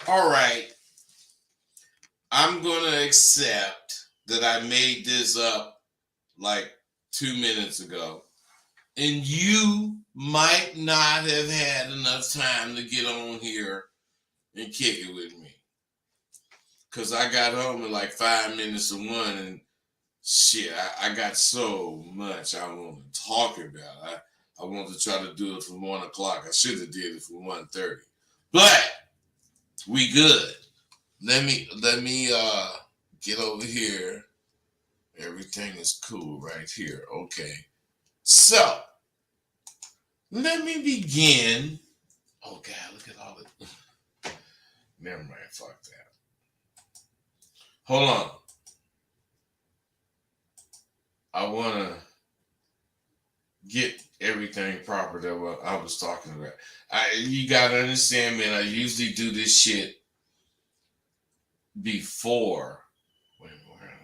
All right, I'm gonna accept that I made this up like 2 minutes ago, and you might not have had enough time to get on here and kick it with me. Cause I got home in like 5 minutes to one, and shit, I got so much I want to talk about. I want to try to do it from 1 o'clock. I should have did it from 1:30, but we good. Let me get over here. Everything is cool right here. Okay, so let me begin. Oh God, look at all it. Never mind. Fuck that. Hold on. I wanna get everything proper that what I was talking about. You gotta understand, man. I usually do this shit before. Wait, where am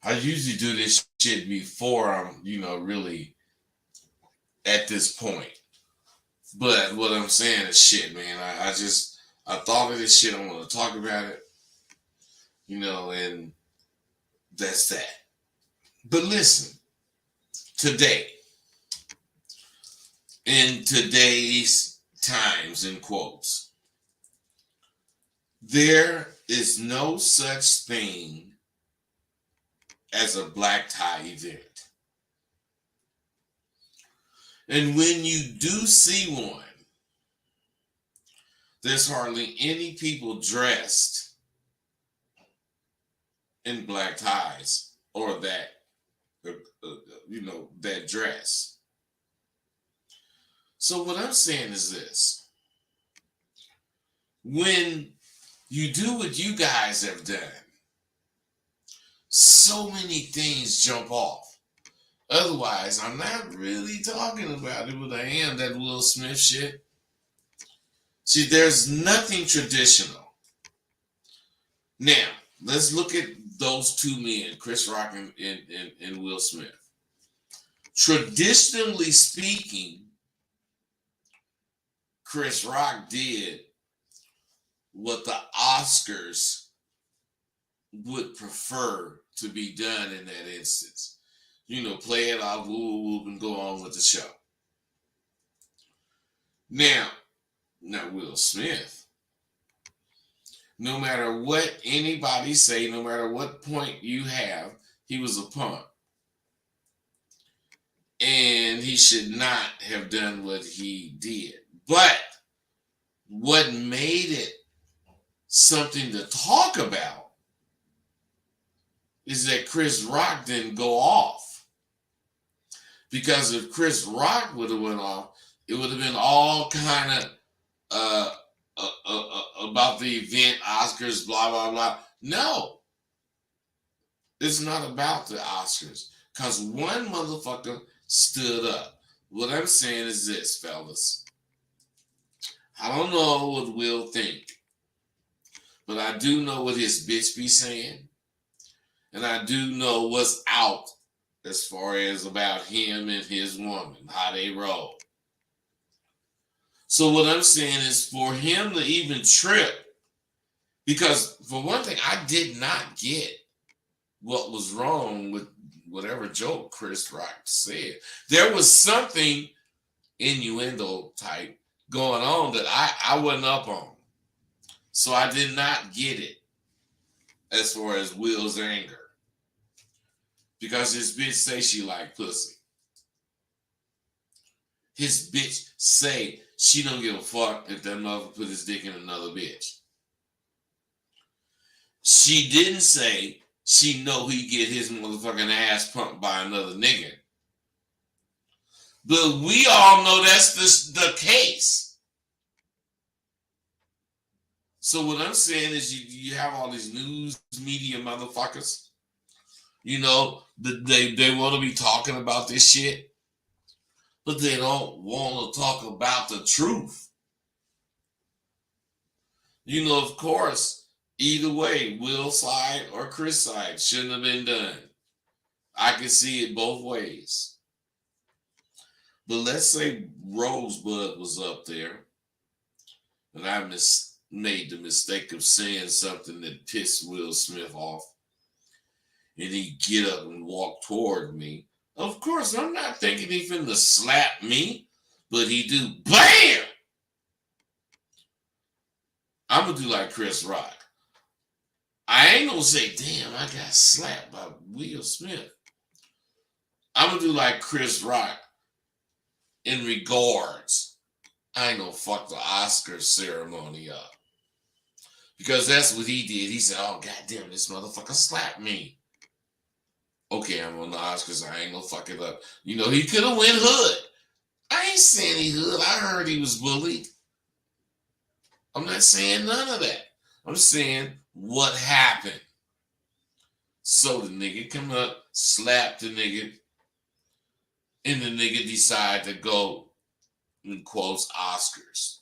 I? I usually do this shit before I'm, really at this point. But what I'm saying is shit, man. I thought of this shit. I want to talk about it, and that's that. But listen, today, in today's times, in quotes, there is no such thing as a black tie event. And when you do see one, there's hardly any people dressed in black ties or that dress. So what I'm saying is this. When you do what you guys have done, so many things jump off. Otherwise, I'm not really talking about it, but I am that Will Smith shit. See, there's nothing traditional. Now, let's look at those two men, Chris Rock and Will Smith. Traditionally speaking, Chris Rock did what the Oscars would prefer to be done in that instance. Play it off, whoop, and go on with the show. Now Will Smith, no matter what anybody say, no matter what point you have, he was a punk. And he should not have done what he did. But what made it something to talk about is that Chris Rock didn't go off. Because if Chris Rock would have went off, it would have been all kind of about the event, Oscars, blah, blah, blah. No. It's not about the Oscars. Because one motherfucker stood up. What I'm saying is this, fellas. I don't know what Will think. But I do know what his bitch be saying. And I do know what's out as far as about him and his woman, how they roll. So what I'm saying is for him to even trip, because for one thing, I did not get what was wrong with whatever joke Chris Rock said. There was something innuendo type going on that I wasn't up on. So I did not get it as far as Will's anger. Because his bitch say she like pussy. His bitch say she don't give a fuck if that motherfucker put his dick in another bitch. She didn't say she know he get his motherfucking ass pumped by another nigga. But we all know that's the case. So what I'm saying is you have all these news media motherfuckers. They want to be talking about this shit. But they don't want to talk about the truth. Of course, Either way, Will's side or Chris' side shouldn't have been done. I can see it both ways. But let's say Rosebud was up there, and I made the mistake of saying something that pissed Will Smith off, and he get up and walk toward me. Of course, I'm not thinking he finna slap me, but he do BAM! I'm gonna do like Chris Rock. I ain't gonna say, damn, I got slapped by Will Smith. I'm gonna do like Chris Rock in regards. I ain't gonna fuck the Oscar ceremony up. Because that's what he did. He said, oh, goddamn, this motherfucker slapped me. Okay, I'm on the Oscars. I ain't gonna fuck it up. You know, he could have went hood. I ain't saying he hood. I heard he was bullied. I'm not saying none of that. I'm saying what happened. So the nigga come up, slap the nigga, and the nigga decide to go, in quotes, Oscars.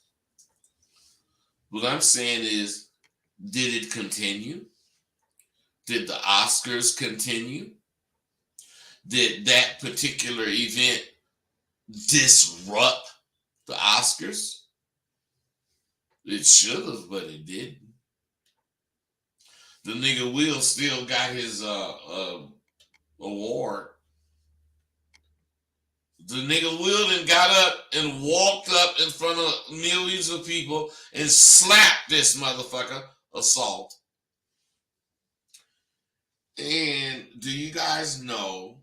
What I'm saying is, did it continue? Did the Oscars continue? Did that particular event disrupt the Oscars? It should have, but it didn't. The nigga Will still got his award. The nigga Will then got up and walked up in front of millions of people and slapped this motherfucker assault. And do you guys know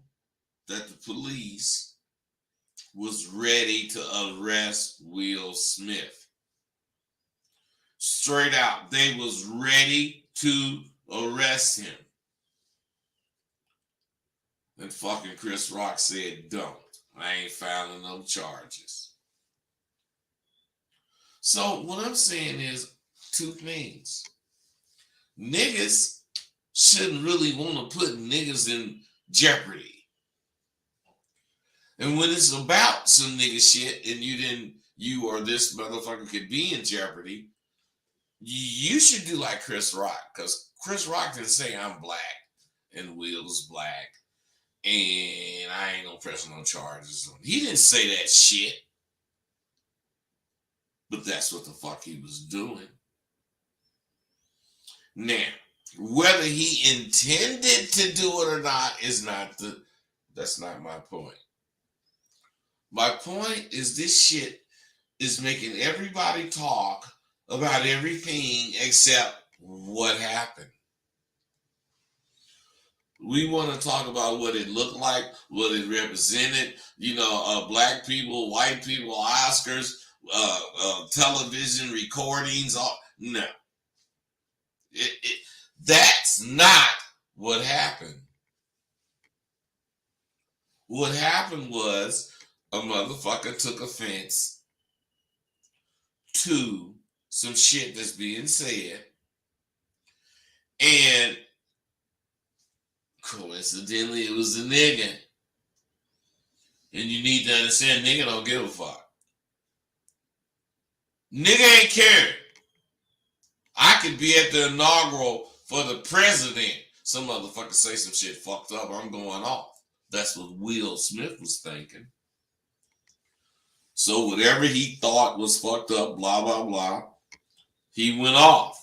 that the police was ready to arrest Will Smith? Straight out, they was ready to arrest him. And fucking Chris Rock said, don't. I ain't filing no charges. So what I'm saying is two things. Niggas shouldn't really want to put niggas in jeopardy. And when it's about some nigga shit and you or this motherfucker could be in jeopardy, you should do like Chris Rock, because Chris Rock didn't say I'm black and Will's black and I ain't gonna press no charges. He didn't say that shit. But that's what the fuck he was doing. Now, whether he intended to do it or not that's not my point. My point is this shit is making everybody talk about everything except what happened. We want to talk about what it looked like, what it represented, black people, white people, Oscars, television recordings. No. That's not what happened. What happened was a motherfucker took offense to some shit that's being said, and coincidentally it was a nigga. And you need to understand, nigga don't give a fuck. Nigga ain't caring. I could be at the inaugural for the president. Some motherfucker say some shit fucked up, I'm going off. That's what Will Smith was thinking. So whatever he thought was fucked up, blah, blah, blah, he went off.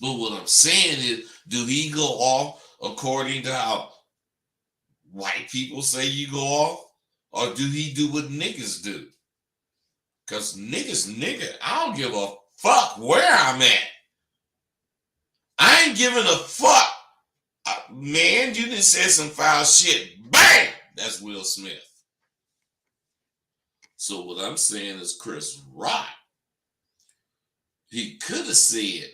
But what I'm saying is, do he go off according to how white people say you go off? Or do he do what niggas do? Because nigga, I don't give a fuck where I'm at. I ain't giving a fuck. Man, you done said some foul shit. Bang! That's Will Smith. So what I'm saying is Chris Rock, he could have said,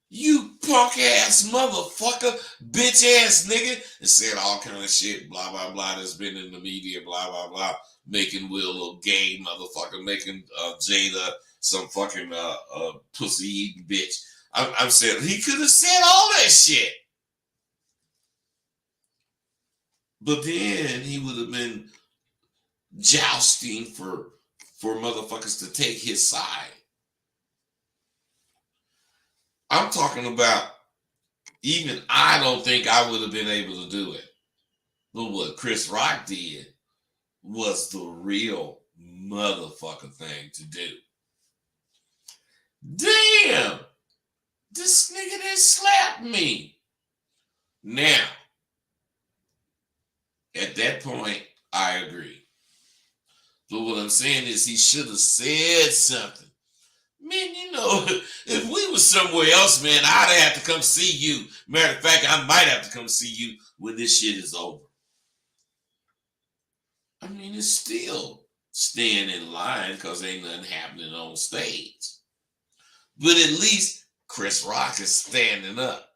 you punk ass motherfucker, bitch ass nigga, and said all kind of shit, blah, blah, blah, that's been in the media, blah, blah, blah, making Will a gay motherfucker, making Jada some fucking pussy eating bitch. I'm saying he could have said all that shit. But then he would have been jousting for motherfuckers to take his side. I'm talking about even I don't think I would have been able to do it. But what Chris Rock did was the real motherfucker thing to do. Damn! This nigga didn't slap me. Now, at that point, I agree. But what I'm saying is he should have said something. Man, you know, if we were somewhere else, man, I'd have to come see you. Matter of fact, I might have to come see you when this shit is over. I mean, it's still staying in line because ain't nothing happening on stage. But at least Chris Rock is standing up.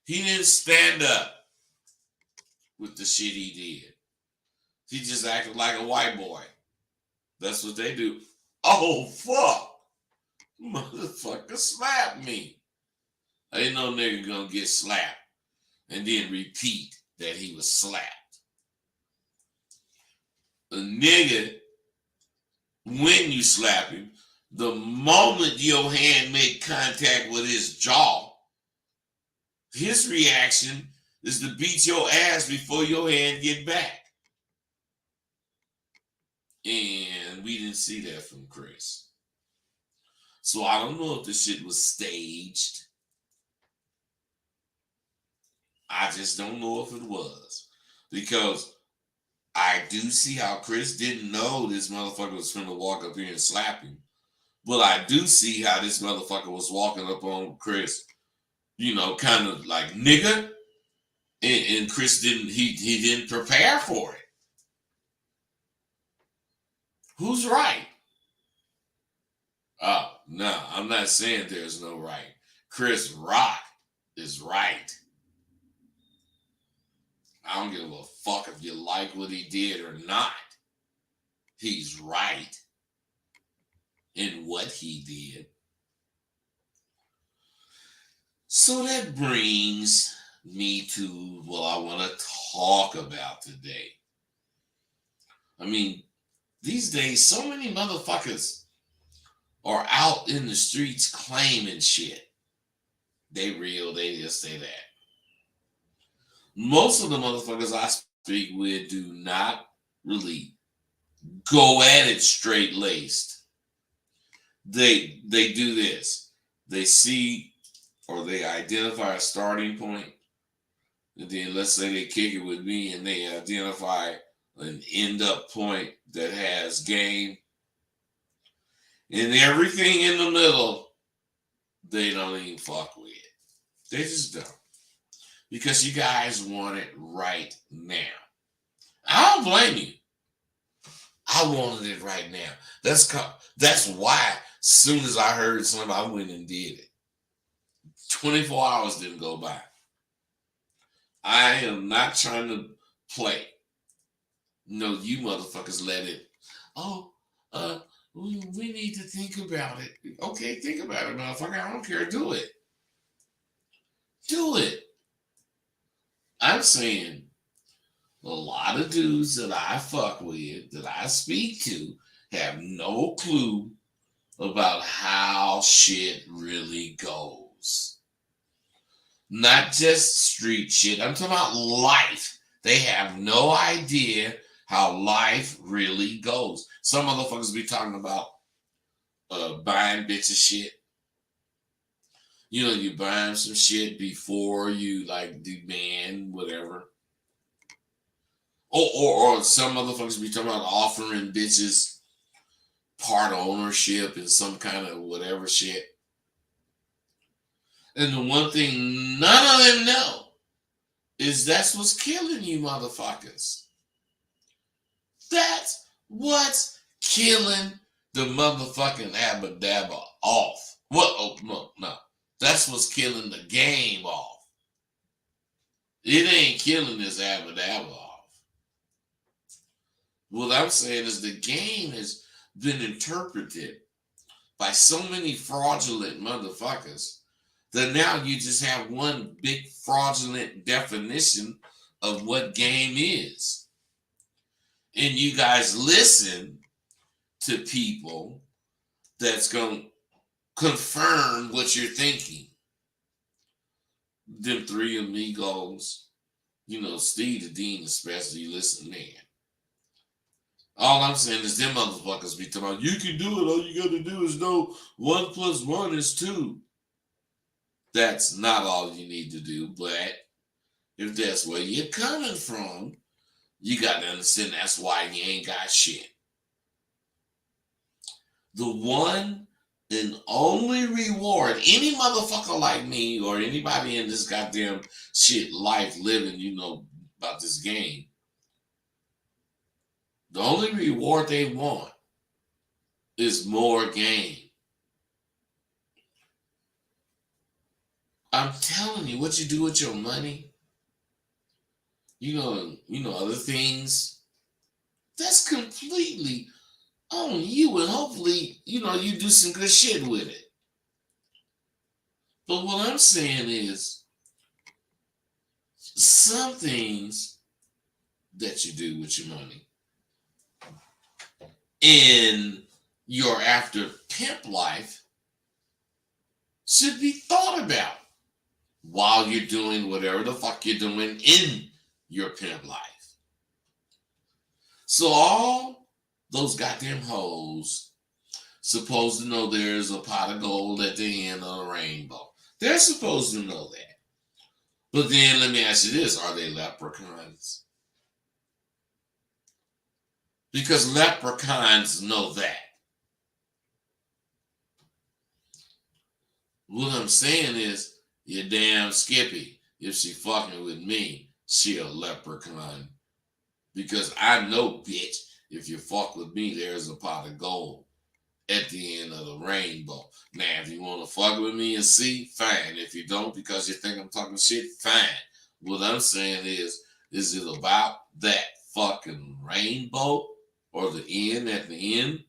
He didn't stand up with the shit he did. He just acted like a white boy. That's what they do. Oh, fuck. Motherfucker slapped me. Ain't no nigga gonna get slapped and then repeat that he was slapped. A nigga, when you slap him, the moment your hand make contact with his jaw, his reaction is to beat your ass before your hand get back. And we didn't see that from Chris. So I don't know if the shit was staged. I just don't know if it was. Because I do see how Chris didn't know this motherfucker was going to walk up here and slap him. But I do see how this motherfucker was walking up on Chris, you know, kind of like nigga. And Chris he didn't prepare for it. Who's right? Oh, no, I'm not saying there's no right. Chris Rock is right. I don't give a fuck if you like what he did or not. He's right in what he did. So that brings me to what I want to talk about today. I mean, these days, so many motherfuckers are out in the streets claiming shit. They real, they just say that. Most of the motherfuckers I speak with do not really go at it straight laced. They do this. They see or they identify a starting point, and then let's say they kick it with me and they identify an end up point that has game. And everything in the middle, they don't even fuck with. They just don't. Because you guys want it right now. I don't blame you. I wanted it right now. That's why as soon as I heard something, I went and did it. 24 hours didn't go by. I am not trying to play. No, you motherfuckers let it. Oh, we need to think about it. Okay, think about it, motherfucker. I don't care. Do it. Do it. I'm saying a lot of dudes that I fuck with, that I speak to, have no clue about how shit really goes. Not just street shit. I'm talking about life. They have no idea how life really goes. Some motherfuckers be talking about buying bitches shit. You know, you buying some shit before you like demand whatever. Or some motherfuckers be talking about offering bitches part ownership in some kind of whatever shit. And the one thing none of them know is that's what's killing you motherfuckers. That's what's killing the motherfucking Abba Dabba off. What? Oh, no. That's what's killing the game off. It ain't killing this Abba Dabba off. What I'm saying is the game has been interpreted by so many fraudulent motherfuckers that now you just have one big fraudulent definition of what game is. And you guys listen to people that's going to confirm what you're thinking. Them three amigos, Steve the Dean especially, listen, man. All I'm saying is them motherfuckers be talking about, you can do it, all you gotta do is know 1 + 1 is 2. That's not all you need to do, but if that's where you're coming from, you gotta understand that's why you ain't got shit. The one and only reward any motherfucker like me or anybody in this goddamn shit life living, about this game, the only reward they want is more game. I'm telling you, what you do with your money, other things, that's completely on you, and hopefully, you do some good shit with it. But what I'm saying is, some things that you do with your money in your after pimp life should be thought about while you're doing whatever the fuck you're doing in your pimp life. So all those goddamn hoes supposed to know there's a pot of gold at the end of the rainbow. They're supposed to know that. But then let me ask you this, are they leprechauns? Because leprechauns know that. What I'm saying is, you're damn Skippy. If she fucking with me, she a leprechaun. Because I know, bitch, if you fuck with me, there's a pot of gold at the end of the rainbow. Now, if you want to fuck with me and see, fine. If you don't, because you think I'm talking shit, fine. What I'm saying is it about that fucking rainbow or the end at the end?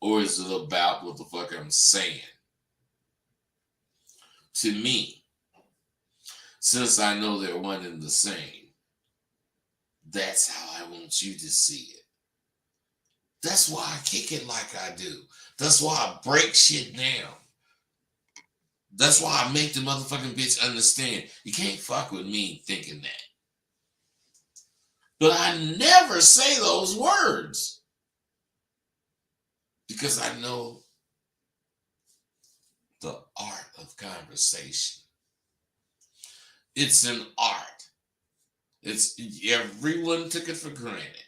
Or is it about what the fuck I'm saying? To me, since I know they're one and the same, that's how I want you to see it. That's why I kick it like I do. That's why I break shit down. That's why I make the motherfucking bitch understand. You can't fuck with me thinking that. But I never say those words. Because I know the art of conversation. It's an art. Everyone took it for granted.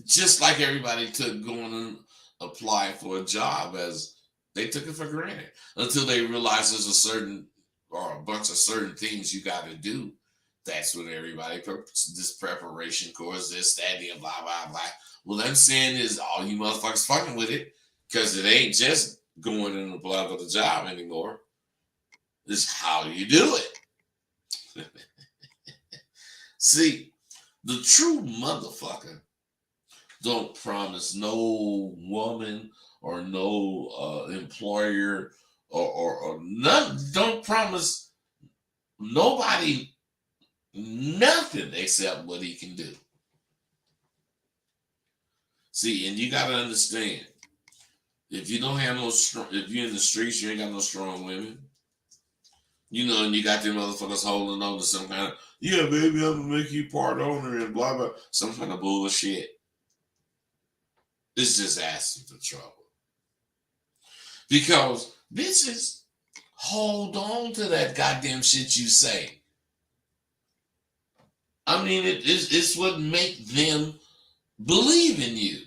Just like everybody took going and applying for a job, as they took it for granted until they realized there's a certain or a bunch of certain things you got to do. That's when everybody this preparation course, this, that, and blah, blah, blah. What I'm saying is all you motherfuckers fucking with it, because it ain't just going and apply for the job anymore. It's how you do it. See, the true motherfucker don't promise no woman or no employer or none, don't promise nobody nothing except what he can do. See, and you gotta understand, if you don't have no strong, if you're in the streets, you ain't got no strong women. And you got them motherfuckers holding on to some kind of, yeah, baby, I'm gonna make you part owner and blah blah, some kind of bullshit. It's just asking for trouble. Because bitches hold on to that goddamn shit you say. I mean, it's what make them believe in you.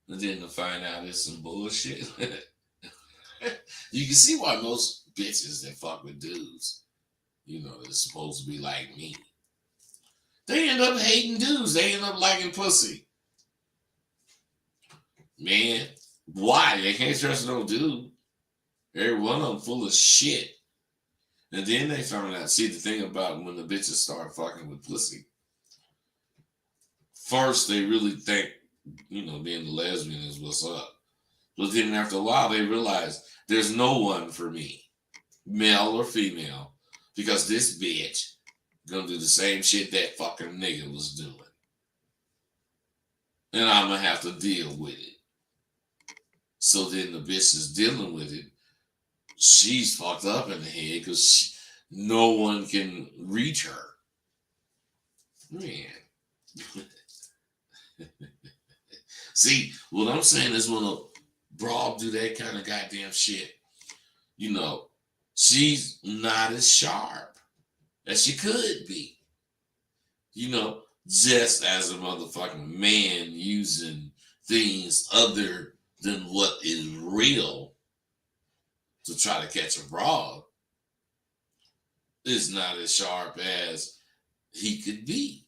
And then to find out it's some bullshit. You can see why most bitches that fuck with dudes, they're supposed to be like me. They end up hating dudes. They end up liking pussy. Man, why? They can't trust no dude. Every one of them full of shit. And then they found out, see, the thing about when the bitches start fucking with pussy, first they really think, being the lesbian is what's up. But then after a while, they realize there's no one for me, male or female, because this bitch gonna do the same shit that fucking nigga was doing. And I'm gonna have to deal with it. So then the bitch is dealing with it. She's fucked up in the head because no one can reach her. Man. See, what I'm saying is when a broad do that kind of goddamn shit, you know, she's not as sharp as she could be. You know, just as a motherfucking man using things other than what is real to try to catch a broad is not as sharp as he could be.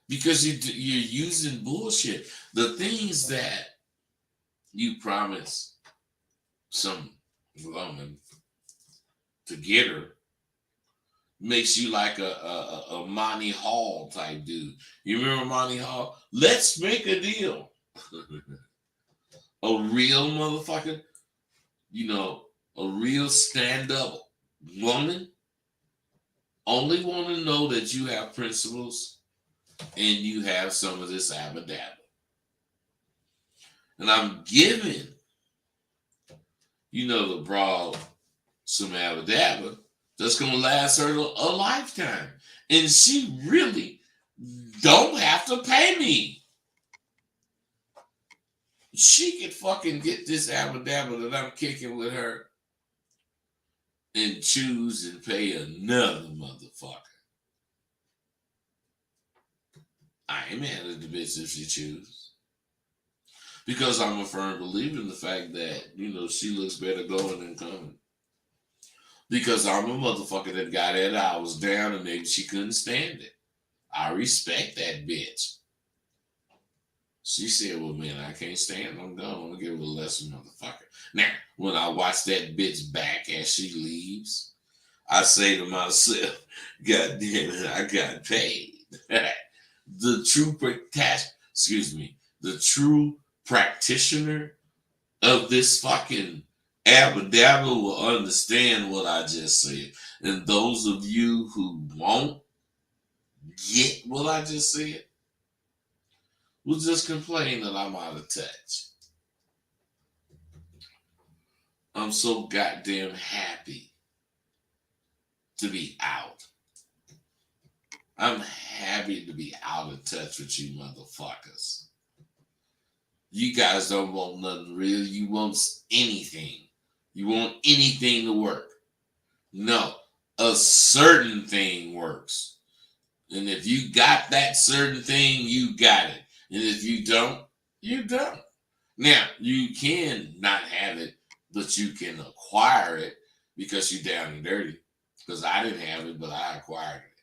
Because you're using bullshit. The things that you promise some woman to get her makes you like a Monty Hall type dude. You remember Monty Hall? Let's make a deal. A real motherfucker, you know, a real stand-up woman only want to know that you have principles and you have some of this abadabba. And I'm giving, you know, the broad some abadabba that's going to last her a lifetime. And she really don't have to pay me. She could fucking get this abadabba that I'm kicking with her and choose and pay another motherfucker. I ain't mad at the bitch if she chooses. Because I'm a firm believer in the fact that, you know, she looks better going than coming. Because I'm a motherfucker that got it. I was down and maybe she couldn't stand it. I respect that bitch. She said, well, man, I can't stand it. I'm done. I'm going to give her a lesson, motherfucker. Now, when I watch that bitch back as she leaves, I say to myself, God damn it, I got paid. The true practitioner of this fucking abadabba will understand what I just said. And those of you who won't get what I just said will just complain that I'm out of touch. I'm so goddamn happy to be out. I'm happy to be out of touch with you motherfuckers. You guys don't want nothing real. You want anything. You want anything to work. No, a certain thing works. And if you got that certain thing, you got it. And if you don't, you don't. Now, you can not have it, but you can acquire it because you're down and dirty. Because I didn't have it, but I acquired it.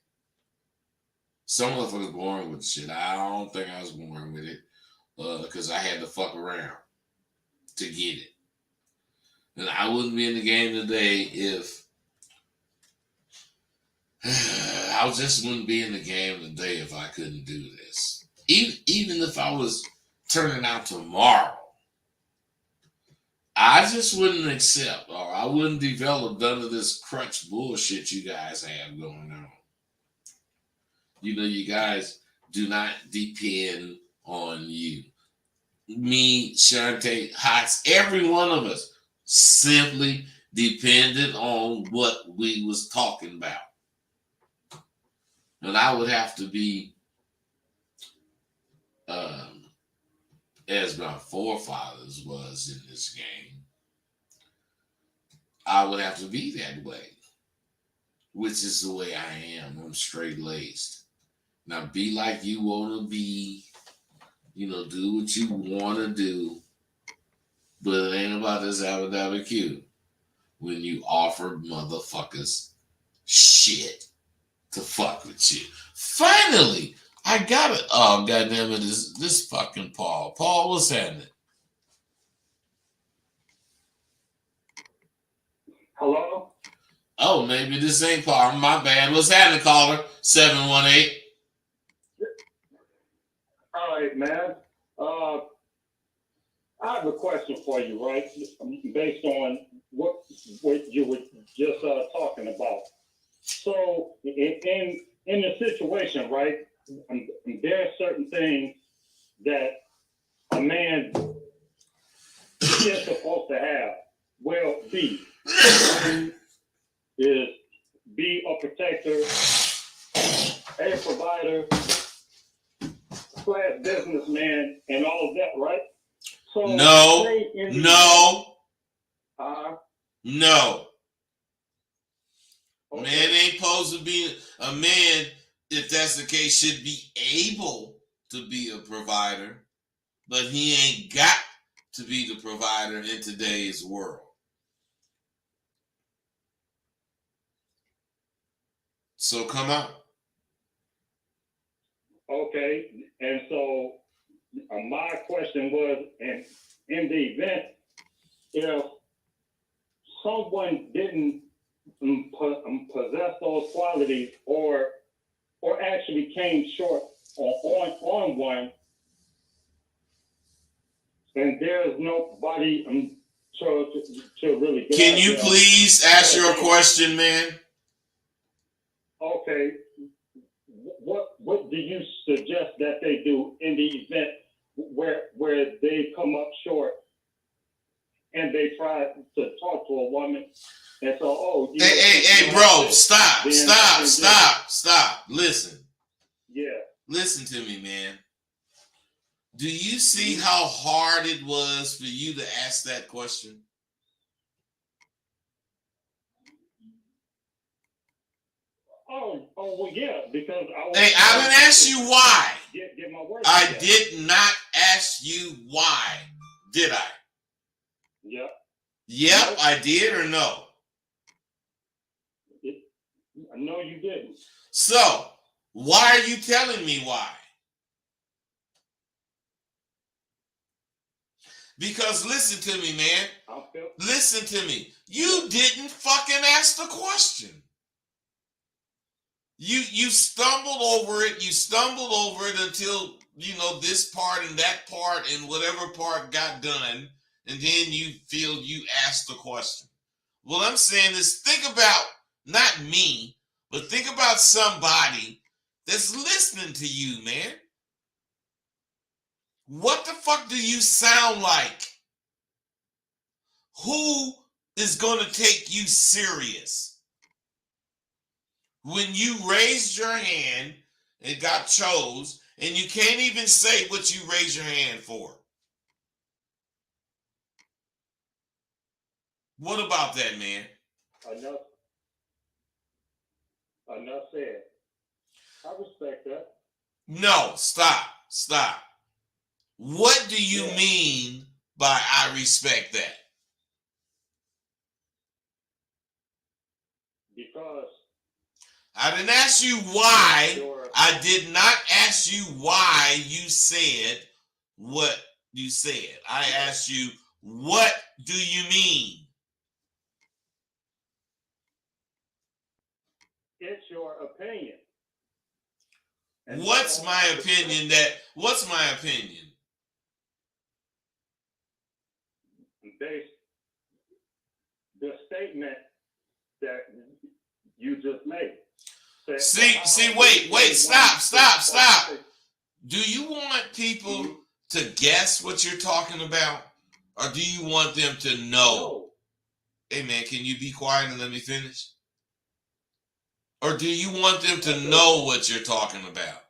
Some motherfuckers born with shit. I don't think I was born with it because I had to fuck around to get it. And I wouldn't be in the game today if I just wouldn't be in the game today if I couldn't do this. Even if I was turning out tomorrow, I just wouldn't accept or I wouldn't develop none of this crutch bullshit you guys have going on. You know, you guys do not depend on you. Me, Shantae, Hots, every one of us simply depended on what we was talking about. And I would have to be, as my forefathers was in this game, I would have to be that way, which is the way I am. I'm straight-laced. Now, be like you want to be, you know, do what you want to do, but it ain't about this abadabba Q when you offer motherfuckers shit to fuck with you. Finally, I got it. Oh, goddamn it, this fucking Paul. Paul, what's happening? Hello? Oh, maybe this ain't Paul. My bad. What's happening, caller? 718. All right, man. I have a question for you, right? Based on what you were just talking about. So, in the situation, right, there are certain things that a man is supposed to have? Well, B is be a protector, a provider, / businessman, and all of that, right? So No. say in the No. okay. Man ain't supposed to be a man. If that's the case, should be able to be a provider, but he ain't got to be the provider in today's world. So come on. Okay, and so my question was, in the event if someone didn't possess those qualities, or actually came short on one, and there's nobody to really get Can out you there. please ask your question, man? Okay, what do you suggest that they do in the event where they come up short and they try to talk to a woman, and so, oh, you know, Hey, bro, stop. Listen. Yeah. Listen to me, man. Do you see how hard it was for you to ask that question? Oh, well, yeah, because I was. Hey, I didn't ask you why. Get my word. I did not ask you why, did I? Yep. Yep, I did or no? No, you didn't. So, why are you telling me why? Because listen to me, man. Listen to me. You didn't fucking ask the question. You stumbled over it. You stumbled over it until, you know, this part and that part and whatever part got done. And then you feel you asked the question. What I'm saying is, think about not me, but think about somebody that's listening to you, man. What the fuck do you sound like? Who is going to take you serious? When you raised your hand and got chose, and you can't even say what you raised your hand for. What about that, man? Enough said. I respect that. No, stop. What do you mean by I respect that? Because I didn't ask you why. I did not ask you why you said what you said. I asked you, what do you mean? It's your opinion. What's my opinion? What's my opinion? The statement that you just made. Wait, stop. Do you want people to guess what you're talking about? Or do you want them to know? No. Hey, man, can you be quiet and let me finish? Or do you want them to know what you're talking about?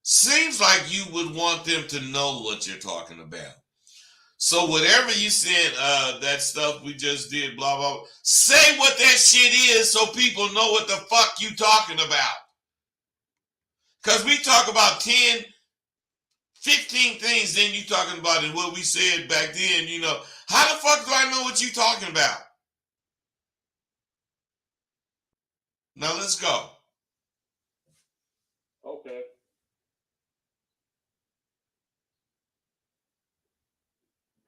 Seems like you would want them to know what you're talking about. So whatever you said, that stuff we just did, blah, blah, blah, say what that shit is so people know what the fuck you talking about. Because we talk about 10, 15 things, then you talking about it, what we said back then, you know. How the fuck do I know what you talking about? Now let's go. Okay.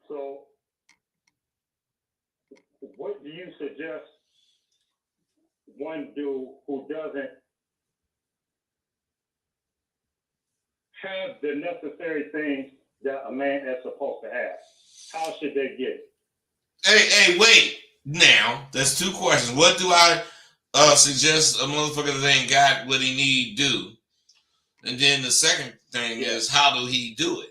So, what do you suggest one do who doesn't have the necessary things that a man is supposed to have? How should they get it? Hey, wait. Now, that's two questions. What do I suggest a motherfucker that ain't got what he need do? And then the second thing is, how do he do it?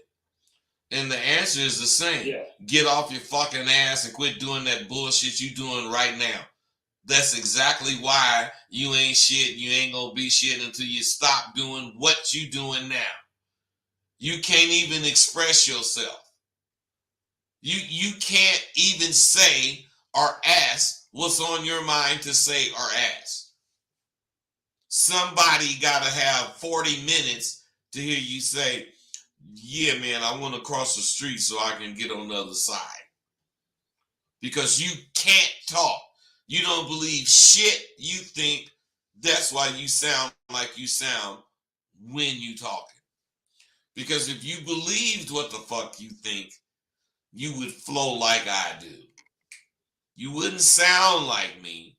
And the answer is the same. Yeah. Get off your fucking ass and quit doing that bullshit you doing right now. That's exactly why you ain't shit. You ain't gonna be shit until you stop doing what you doing now. You can't even express yourself. You can't even say or ask what's on your mind to say or ask. Somebody gotta have 40 minutes to hear you say, yeah, man, I want to cross the street so I can get on the other side. Because you can't talk. You don't believe shit you think. That's why you sound like you sound when you talking. Because if you believed what the fuck you think, you would flow like I do. You wouldn't sound like me.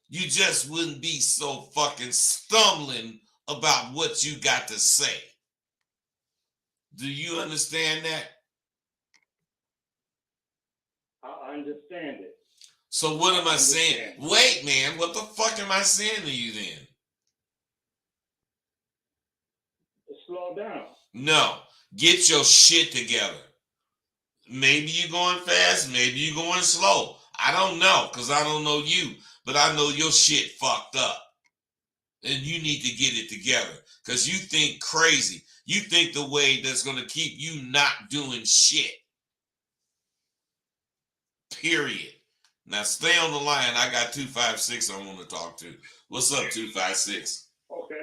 You just wouldn't be so fucking stumbling about what you got to say. Do you understand that? I understand it. So what am I saying? Wait, man, what the fuck am I saying to you then? Slow down. No, get your shit together. Maybe you're going fast, maybe you're going slow. I don't know, because I don't know you, but I know your shit fucked up. And you need to get it together, because you think crazy. You think the way that's going to keep you not doing shit. Period. Now stay on the line. I got 256 I want to talk to. What's up, 256? Okay.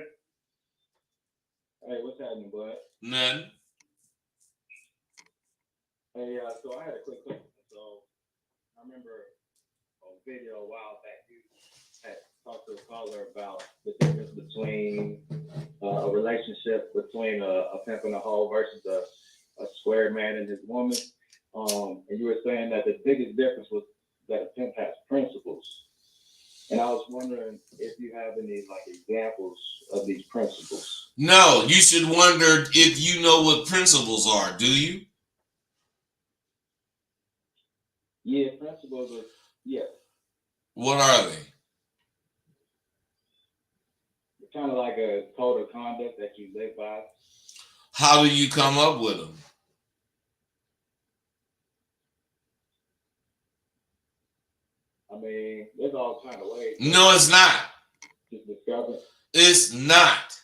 Hey, what's happening, bud? Nothing. Hey, so I had a quick question. So I remember on video a while back, you had talked to a caller about the difference between a relationship between a pimp and a hoe versus a square man and his woman. And you were saying that the biggest difference was that a pimp has principles. And I was wondering if you have any examples of these principles. No, you should wonder if you know what principles are. Do you? Yeah, principles are, yeah. What are they? Kind of like a code of conduct that you live by. How do you come up with them? I mean, there's all kind of ways. No, it's not. Just discover. It's not.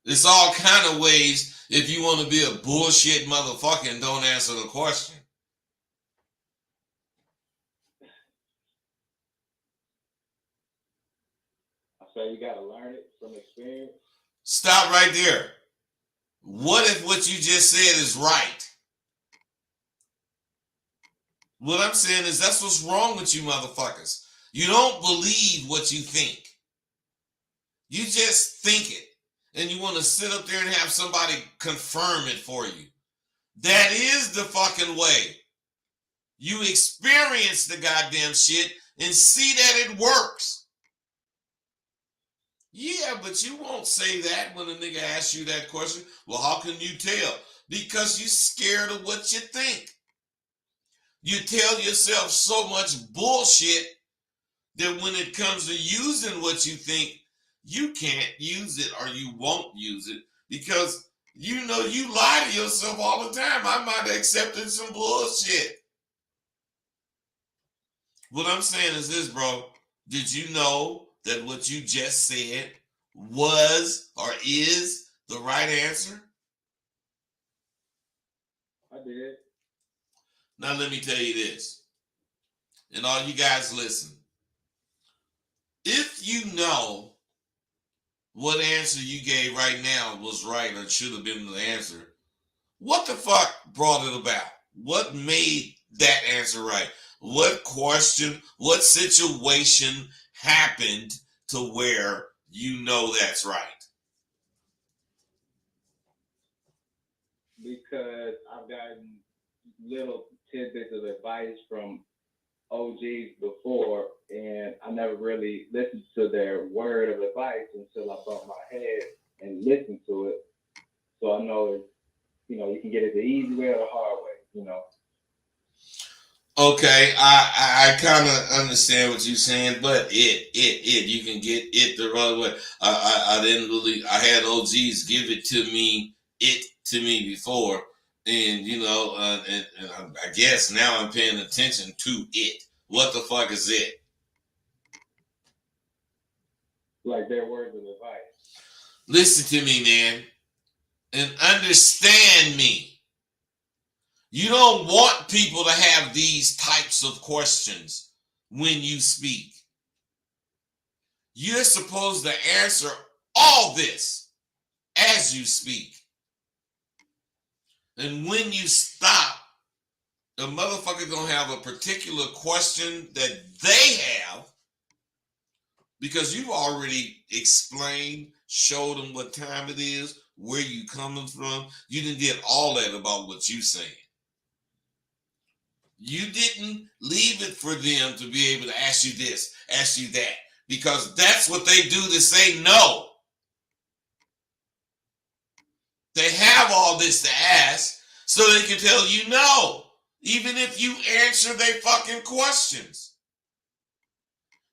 It's all kind of ways. If you want to be a bullshit motherfucker and don't answer the question. I say you got to learn it from experience. Stop right there. What if what you just said is right? What I'm saying is that's what's wrong with you motherfuckers. You don't believe what you think. You just think it. And you want to sit up there and have somebody confirm it for you. That is the fucking way. You experience the goddamn shit and see that it works. Yeah, but you won't say that when a nigga asks you that question. Well, how can you tell? Because you're scared of what you think. You tell yourself so much bullshit that when it comes to using what you think, you can't use it or you won't use it because you know you lie to yourself all the time. I might have accepted some bullshit. What I'm saying is this, bro. Did you know that what you just said was or is the right answer? I did. Now let me tell you this. And all you guys listen. If you know what answer you gave right now was right or should have been the answer, what the fuck brought it about? What made that answer right? What question, what situation happened to where you know that's right? Because I've gotten little tidbits of advice from OGs before, and I never really listened to their word of advice until I bumped my head and listened to it. So I know it's, you can get it the easy way or the hard way, Okay, I kind of understand what you're saying, but you can get it the wrong way. I didn't really, I had OGs give it to me before, And and I guess now I'm paying attention to it. What the fuck is it? Like their words of advice. Listen to me, man, and understand me. You don't want people to have these types of questions when you speak. You're supposed to answer all this as you speak. And when you stop, the motherfucker gonna have a particular question that they have because you've already explained, showed them what time it is, where you coming from. You didn't get all that about what you saying. You didn't leave it for them to be able to ask you this, ask you that, because that's what they do to say no. They have all this to ask so they can tell you no, even if you answer their fucking questions.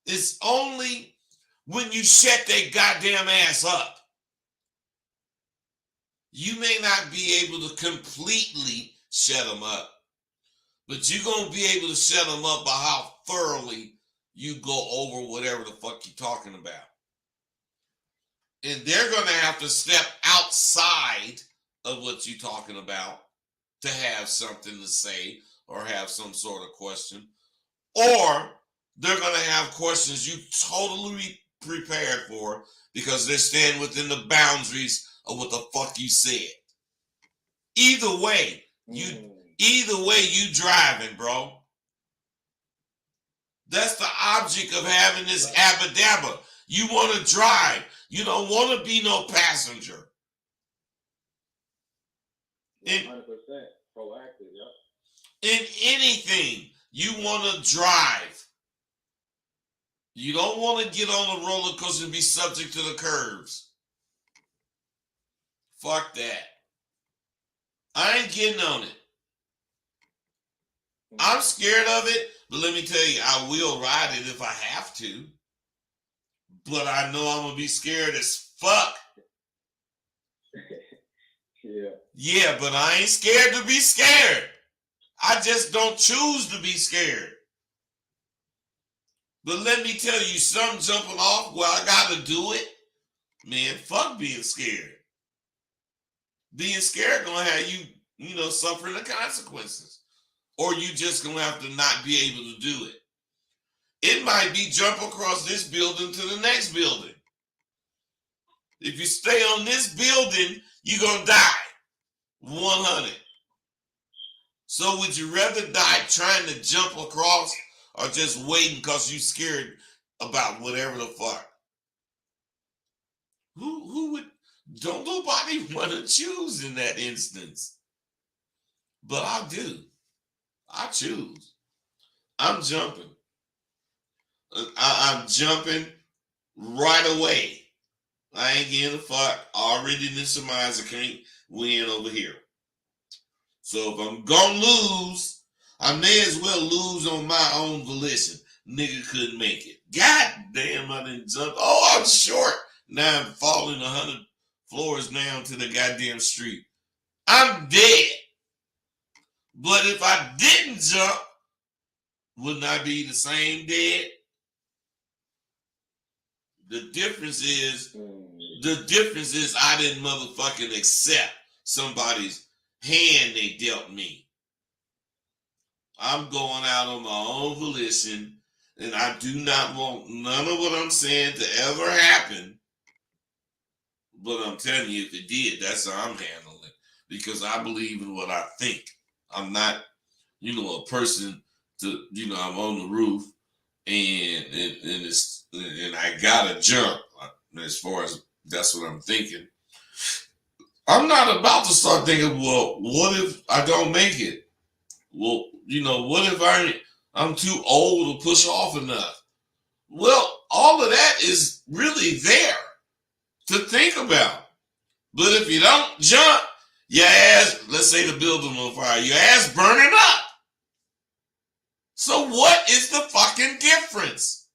It's only when you shut their goddamn ass up. You may not be able to completely shut them up, but you're going to be able to shut them up by how thoroughly you go over whatever the fuck you're talking about. And they're going to have to step outside of what you're talking about to have something to say or have some sort of question. Or they're going to have questions you totally prepared for because they're staying within the boundaries of what the fuck you said. Either way, you driving, bro. That's the object of having this abba dabba. You want to drive. You don't want to be no passenger. 100% proactive, yep. In anything, you want to drive. You don't want to get on the roller coaster and be subject to the curves. Fuck that. I ain't getting on it. I'm scared of it, but let me tell you, I will ride it if I have to. But I know I'm going to be scared as fuck. Yeah. Yeah, but I ain't scared to be scared. I just don't choose to be scared. But let me tell you, some jumping off, well, I got to do it. Man, fuck being scared. Being scared going to have you, suffering the consequences. Or you just going to have to not be able to do it. It might be jump across this building to the next building. If you stay on this building, you're going to die. 100. So would you rather die trying to jump across or just waiting because you scared about whatever the fuck? Who would, don't nobody want to choose in that instance. But I do. I choose. I'm jumping. I'm jumping right away. I ain't getting a fuck. Already in surmise I can't win over here. So if I'm gonna lose, I may as well lose on my own volition. Nigga couldn't make it. God damn, I didn't jump. Oh, I'm short. Now I'm falling 100 floors down to the goddamn street. I'm dead. But if I didn't jump, wouldn't I be the same dead? The difference is I didn't motherfucking accept somebody's hand they dealt me. I'm going out on my own volition, and I do not want none of what I'm saying to ever happen. But I'm telling you, if it did, that's how I'm handling it. Because I believe in what I think. I'm not, a person to, I'm on the roof and I gotta jump as far as that's what I'm thinking. I'm not about to start thinking, well, what if I don't make it? Well, what if I'm too old to push off enough? Well, all of that is really there to think about. But if you don't jump, your ass, let's say the building on fire, your ass burning up. So what is the fucking difference?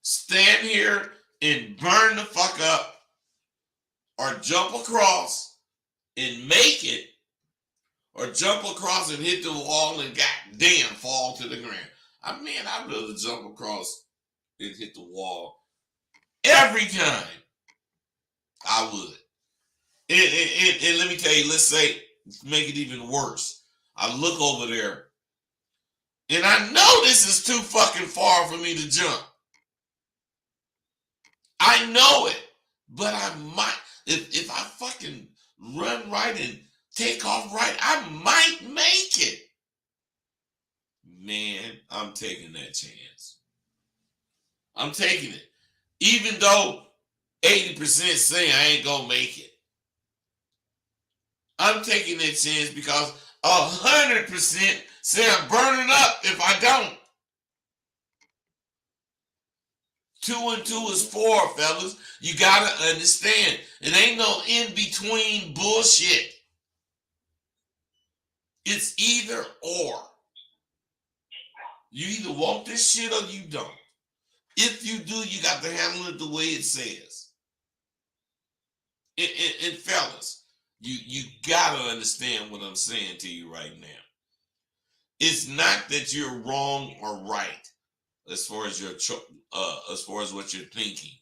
Stand here and burn the fuck up or jump across and make it, or jump across and hit the wall and goddamn fall to the ground. I mean, I'd rather jump across and hit the wall every time. I would. And let me tell you, let's say, make it even worse. I look over there, and I know this is too fucking far for me to jump. I know it, but I might, if I fucking run right and take off right, I might make it. Man, I'm taking that chance. I'm taking it. Even though 80% say I ain't gonna make it. I'm taking that chance because 100% say I'm burning up if I don't. 2 and 2 is 4, fellas. You gotta understand. It ain't no in-between bullshit. It's either or. You either want this shit or you don't. If you do, you got to handle it the way it says. And fellas, you gotta understand what I'm saying to you right now. It's not that you're wrong or right as far as as far as what you're thinking.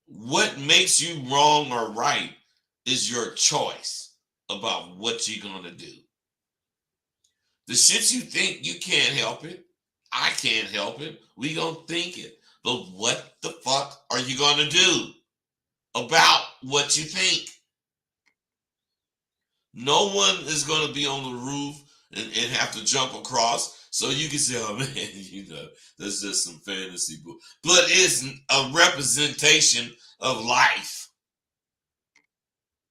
What makes you wrong or right is your choice about what you're gonna do. The shit you think, you can't help it. I can't help it. We gonna think it. But what the fuck are you gonna do about what you think? No one is gonna be on the roof and have to jump across so you can say, oh man, that's just some fantasy book. But it's a representation of life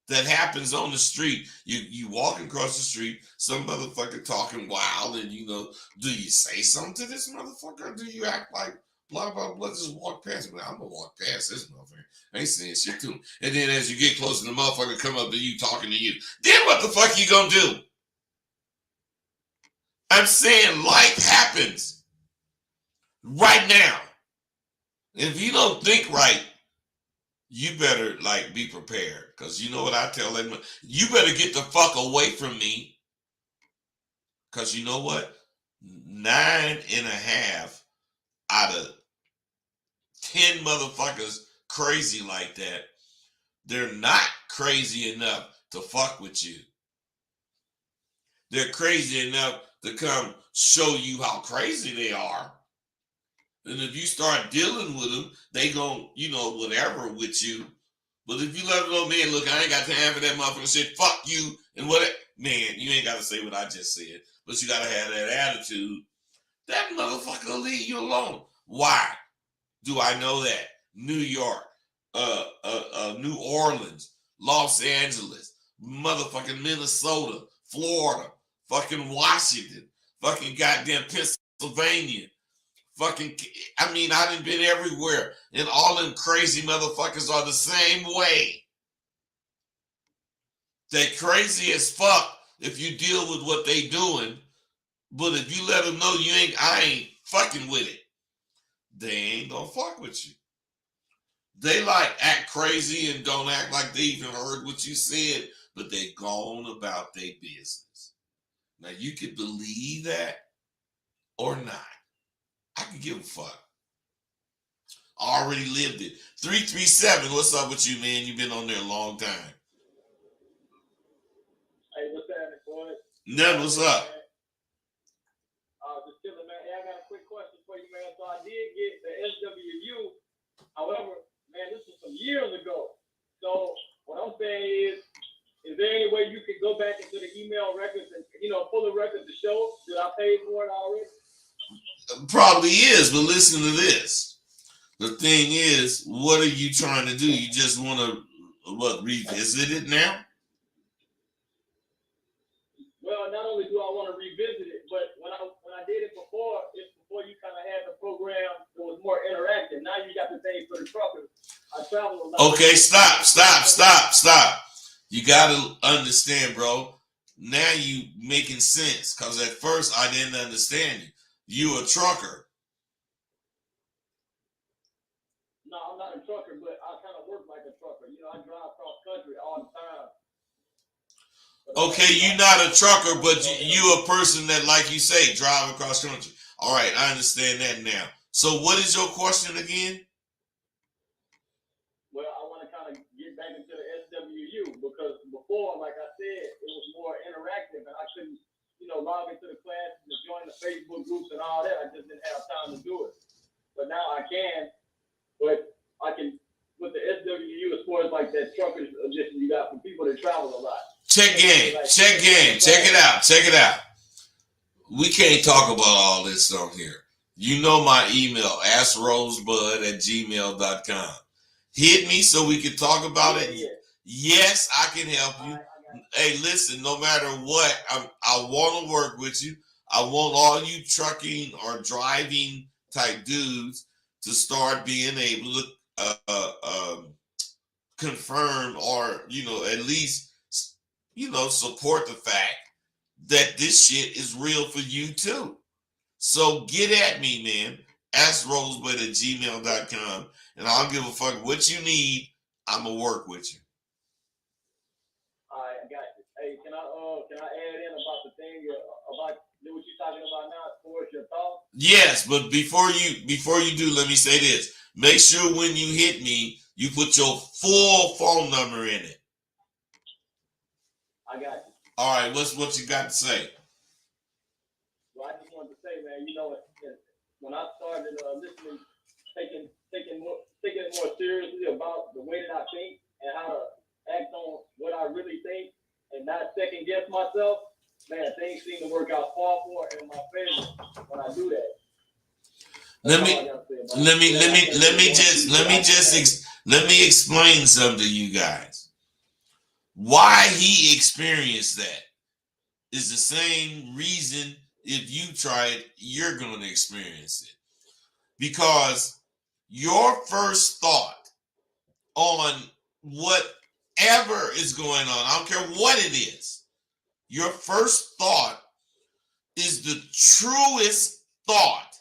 that happens on the street. You walking across the street, some motherfucker talking wild, and do you say something to this motherfucker, or do you act like blah blah blah, just walk past me? I'm gonna walk past this motherfucker. I ain't saying shit to him. And then as you get closer, the motherfucker come up to you talking to you. Then what the fuck you gonna do? I'm saying life happens right now. If you don't think right, you better be prepared, because you know what I tell them, you better get the fuck away from me, because you know what, 9.5 out of 10 motherfuckers crazy like that, they're not crazy enough to fuck with you. They're crazy enough to come show you how crazy they are. And if you start dealing with them, they gon' whatever with you. But if you let them know, man, look, I ain't got time for that motherfucker shit, fuck you, and what, man, you ain't got to say what I just said, but you got to have that attitude. That motherfucker will leave you alone. Why do I know that? New York, New Orleans, Los Angeles, motherfucking Minnesota, Florida, fucking Washington, fucking goddamn Pennsylvania. I done been everywhere, and all them crazy motherfuckers are the same way. They crazy as fuck if you deal with what they doing, but if you let them know I ain't fucking with it, they ain't gonna fuck with you. They act crazy and don't act like they even heard what you said, but they gone about their business. Now you could believe that or not. I can give a fuck. I already lived it. 337, what's up with you, man? You've been on there a long time. Hey, what's happening, boy? None, what's up? Just chilling, man. Hey, I got a quick question for you, man. So I did get the SWU. However, man, this was some years ago. So what I'm saying is there any way you could go back into the email records and, pull the records to show that I paid for it already? Probably is, but listen to this. The thing is, what are you trying to do? You just want to revisit it now? Well, not only do I want to revisit it, but when I did it before, you kind of had the program that was more interactive. Now you got the thing for the truckers. I travel a lot. Okay, stop. You got to understand, bro. Now you making sense, because at first I didn't understand you. You a trucker. No, I'm not a trucker, but I kind of work like a trucker. I drive cross country all the time. Okay, you're not a trucker, but you a person that, like you say, drive across country. All right, I understand that now. So, what is your question again? Well, I want to kind of get back into the SWU because before, like I said, it was more interactive, and I couldn't, log into the class and join the Facebook groups and all that. I just didn't have time to do it. But now I can. But I can with the SWU as far as like that truckers edition you got for people that travel a lot. Check game. Check game. Check it out. Check it out. We can't talk about all this on here. You know my email, askrosebud@gmail.com. Hit me so we can talk about it. Yeah. Yes, I can help you. Hey, listen, no matter what, I want to work with you. I want all you trucking or driving type dudes to start being able to confirm or, at least, support the fact that this shit is real for you too. So get at me, man. AskRosebud@gmail.com, and I'll give a fuck what you need. I'm gonna work with you. All right, I got you. Hey, can I add in about the thing about what you're talking about now as far as your thoughts? Yes, but before you do, let me say this. Make sure when you hit me, you put your full phone number in it. I got you. All right, what you got to say? Well, I just wanted to say, man, when I started listening, taking it more seriously about the way that I think and how to act on what I really think and not second guess myself, man, things seem to work out far more in my favor when I do that. Let me explain something to you guys. Why he experienced that is the same reason if you try it, you're going to experience it. Because your first thought on whatever is going on, I don't care what it is, your first thought is the truest thought.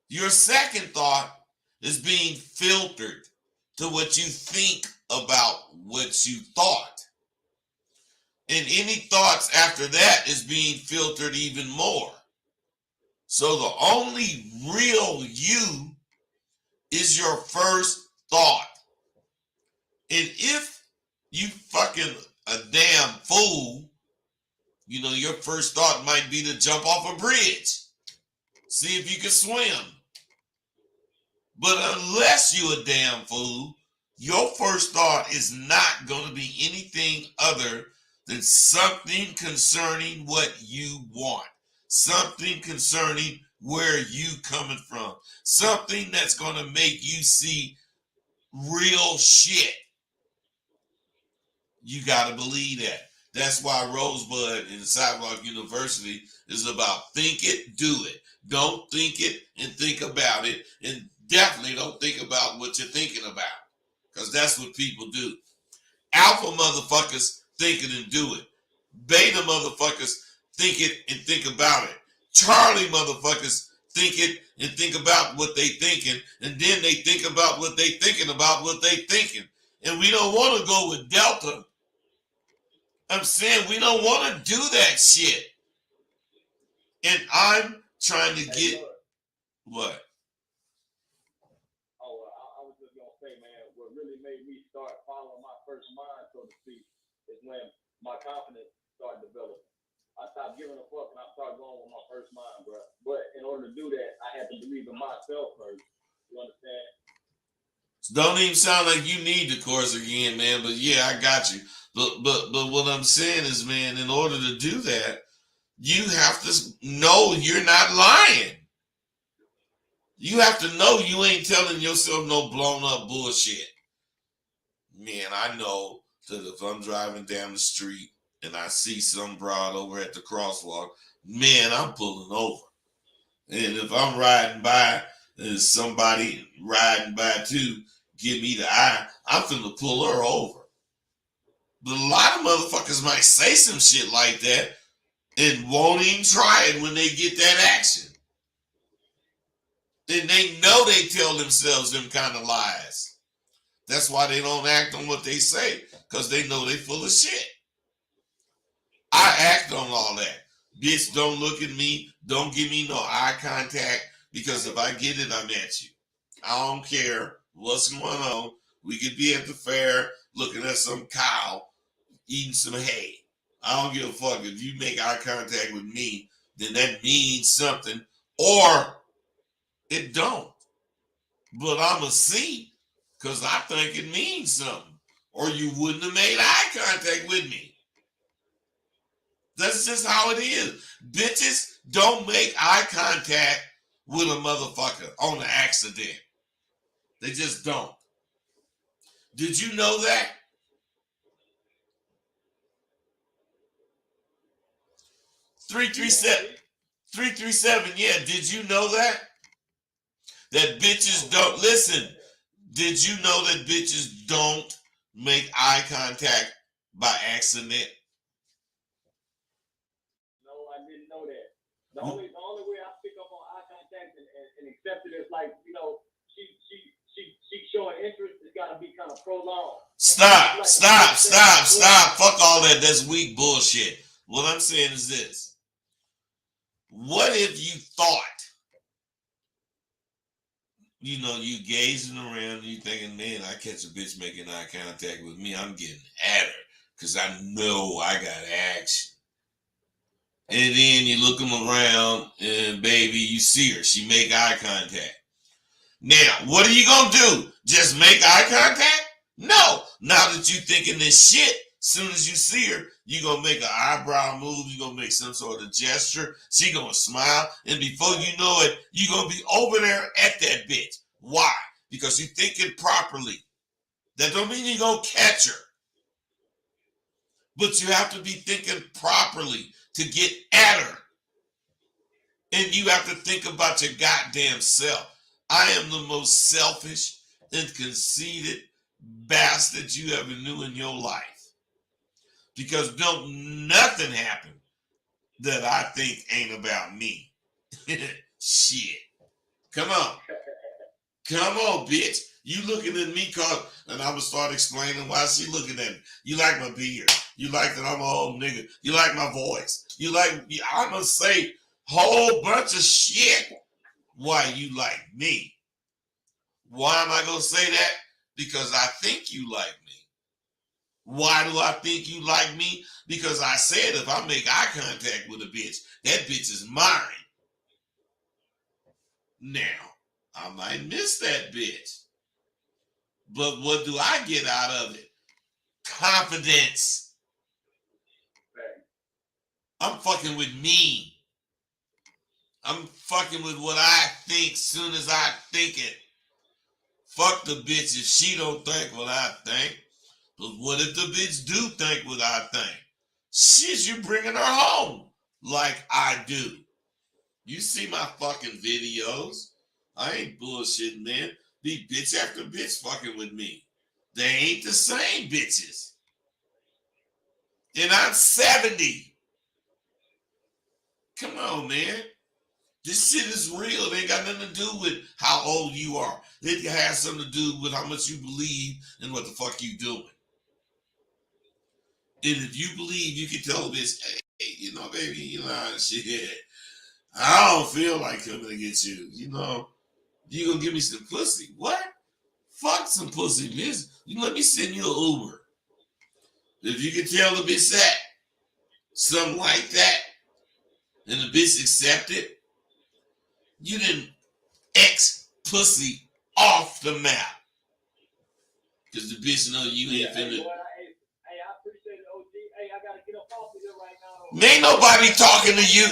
Your second thought is being filtered to what you think about what you thought. And any thoughts after that is being filtered even more. So the only real you is your first thought. And if you fucking a damn fool, your first thought might be to jump off a bridge. See if you can swim. But unless you a damn fool, your first thought is not going to be anything other than something concerning what you want. Something concerning where you coming from. Something that's going to make you see real shit. You got to believe that. That's why Rosebud in Sidewalk University is about think it, do it. Don't think it and think about it. And definitely don't think about what you're thinking about. Because that's what people do. Alpha motherfuckers think it and do it. Beta motherfuckers think it and think about it. Charlie motherfuckers think it and think about what they thinking. And then they think about what they thinking about what they thinking. And we don't want to go with Delta. I'm saying we don't want to do that shit. And I'm trying to get what? I was just gonna say, man, what really made me start following my first mind, so to speak, is when my confidence started developing. I stopped giving a fuck and I started going with my first mind, bro. But in order to do that, I had to believe in myself first. You understand? Don't even sound like you need the course again, man. But yeah, I got you. But what I'm saying is, man, in order to do that, you have to know you're not lying. You have to know you ain't telling yourself no blown up bullshit. Man, I know that if I'm driving down the street and I see some broad over at the crosswalk, man, I'm pulling over. And if I'm riding by and somebody riding by too, give me the eye, I'm finna pull her over. But a lot of motherfuckers might say some shit like that and won't even try it when they get that action. And they know they tell themselves them kind of lies. That's why they don't act on what they say, because they know they full of shit. act on all that. Bitch, don't look at me. Don't give me no eye contact, because if I get it, I'm at you. I don't care what's going on. We could be at the fair looking at some cow eating some hay. I don't give a fuck. If you make eye contact with me, then that means something, or it don't. But I'ma see, because I think it means something, or you wouldn't have made eye contact with me. That's just how it is. Bitches don't make eye contact with a motherfucker on an accident. They just don't. Did you know that? Three three seven. Yeah, did you know that? That bitches don't listen. Did you know that bitches don't make eye contact by accident? No, I didn't know that. The only way I pick up on eye contact and accept it is like, you know, she showing interest. It's got to be kind of prolonged. Stop. Fuck all that. That's weak bullshit. What I'm saying is this. What if you thought, you know, you gazing around and you thinking, man, I catch a bitch making eye contact with me, I'm getting at her because I know I got action. And then you look them around and baby, you see her. She make eye contact. Now, what are you going to do? Just make eye contact? No. Now that you thinking this shit, soon as you see her, you going to make an eyebrow move. You going to make some sort of gesture. She going to smile. And before you know it, you going to be over there at that bitch. Why? Because you thinking properly. That don't mean you going to catch her. But you have to be thinking properly to get at her. And you have to think about your goddamn self. I am the most selfish and conceited bastard you ever knew in your life. Because don't nothing happen that I think ain't about me. Shit. Come on. Come on, bitch. You looking at me and I'm gonna start explaining why she looking at me. You like my beard. You like that I'm an old nigga. You like my voice. I'm gonna say whole bunch of shit why you like me. Why am I gonna say that? Because I think you like me. Why do I think you like me? Because I said if I make eye contact with a bitch, that bitch is mine. Now, I might miss that bitch. But what do I get out of it? Confidence. I'm fucking with me. I'm fucking with what I think soon as I think it. Fuck the bitch if she don't think what I think. But what if the bitch do think what I think? Shit, you bringing her home like I do. You see my fucking videos. I ain't bullshitting, man. Be bitch after bitch fucking with me. They ain't the same bitches. And I'm 70. Come on, man. This shit is real. It ain't got nothing to do with how old you are. It has something to do with how much you believe in what the fuck you doing. And if you believe, you can tell this, hey, you know, baby, you know, shit, I don't feel like coming to get you. You know, you gonna give me some pussy. What? Fuck some pussy, bitch. You let me send you an Uber. If you can tell the bitch that, something like that, and the bitch accept it, you didn't X pussy off the map. Because the bitch know you ain't finna. Hey, I appreciate it, OG. Hey, I gotta get up off of here right now. Ain't nobody talking to you.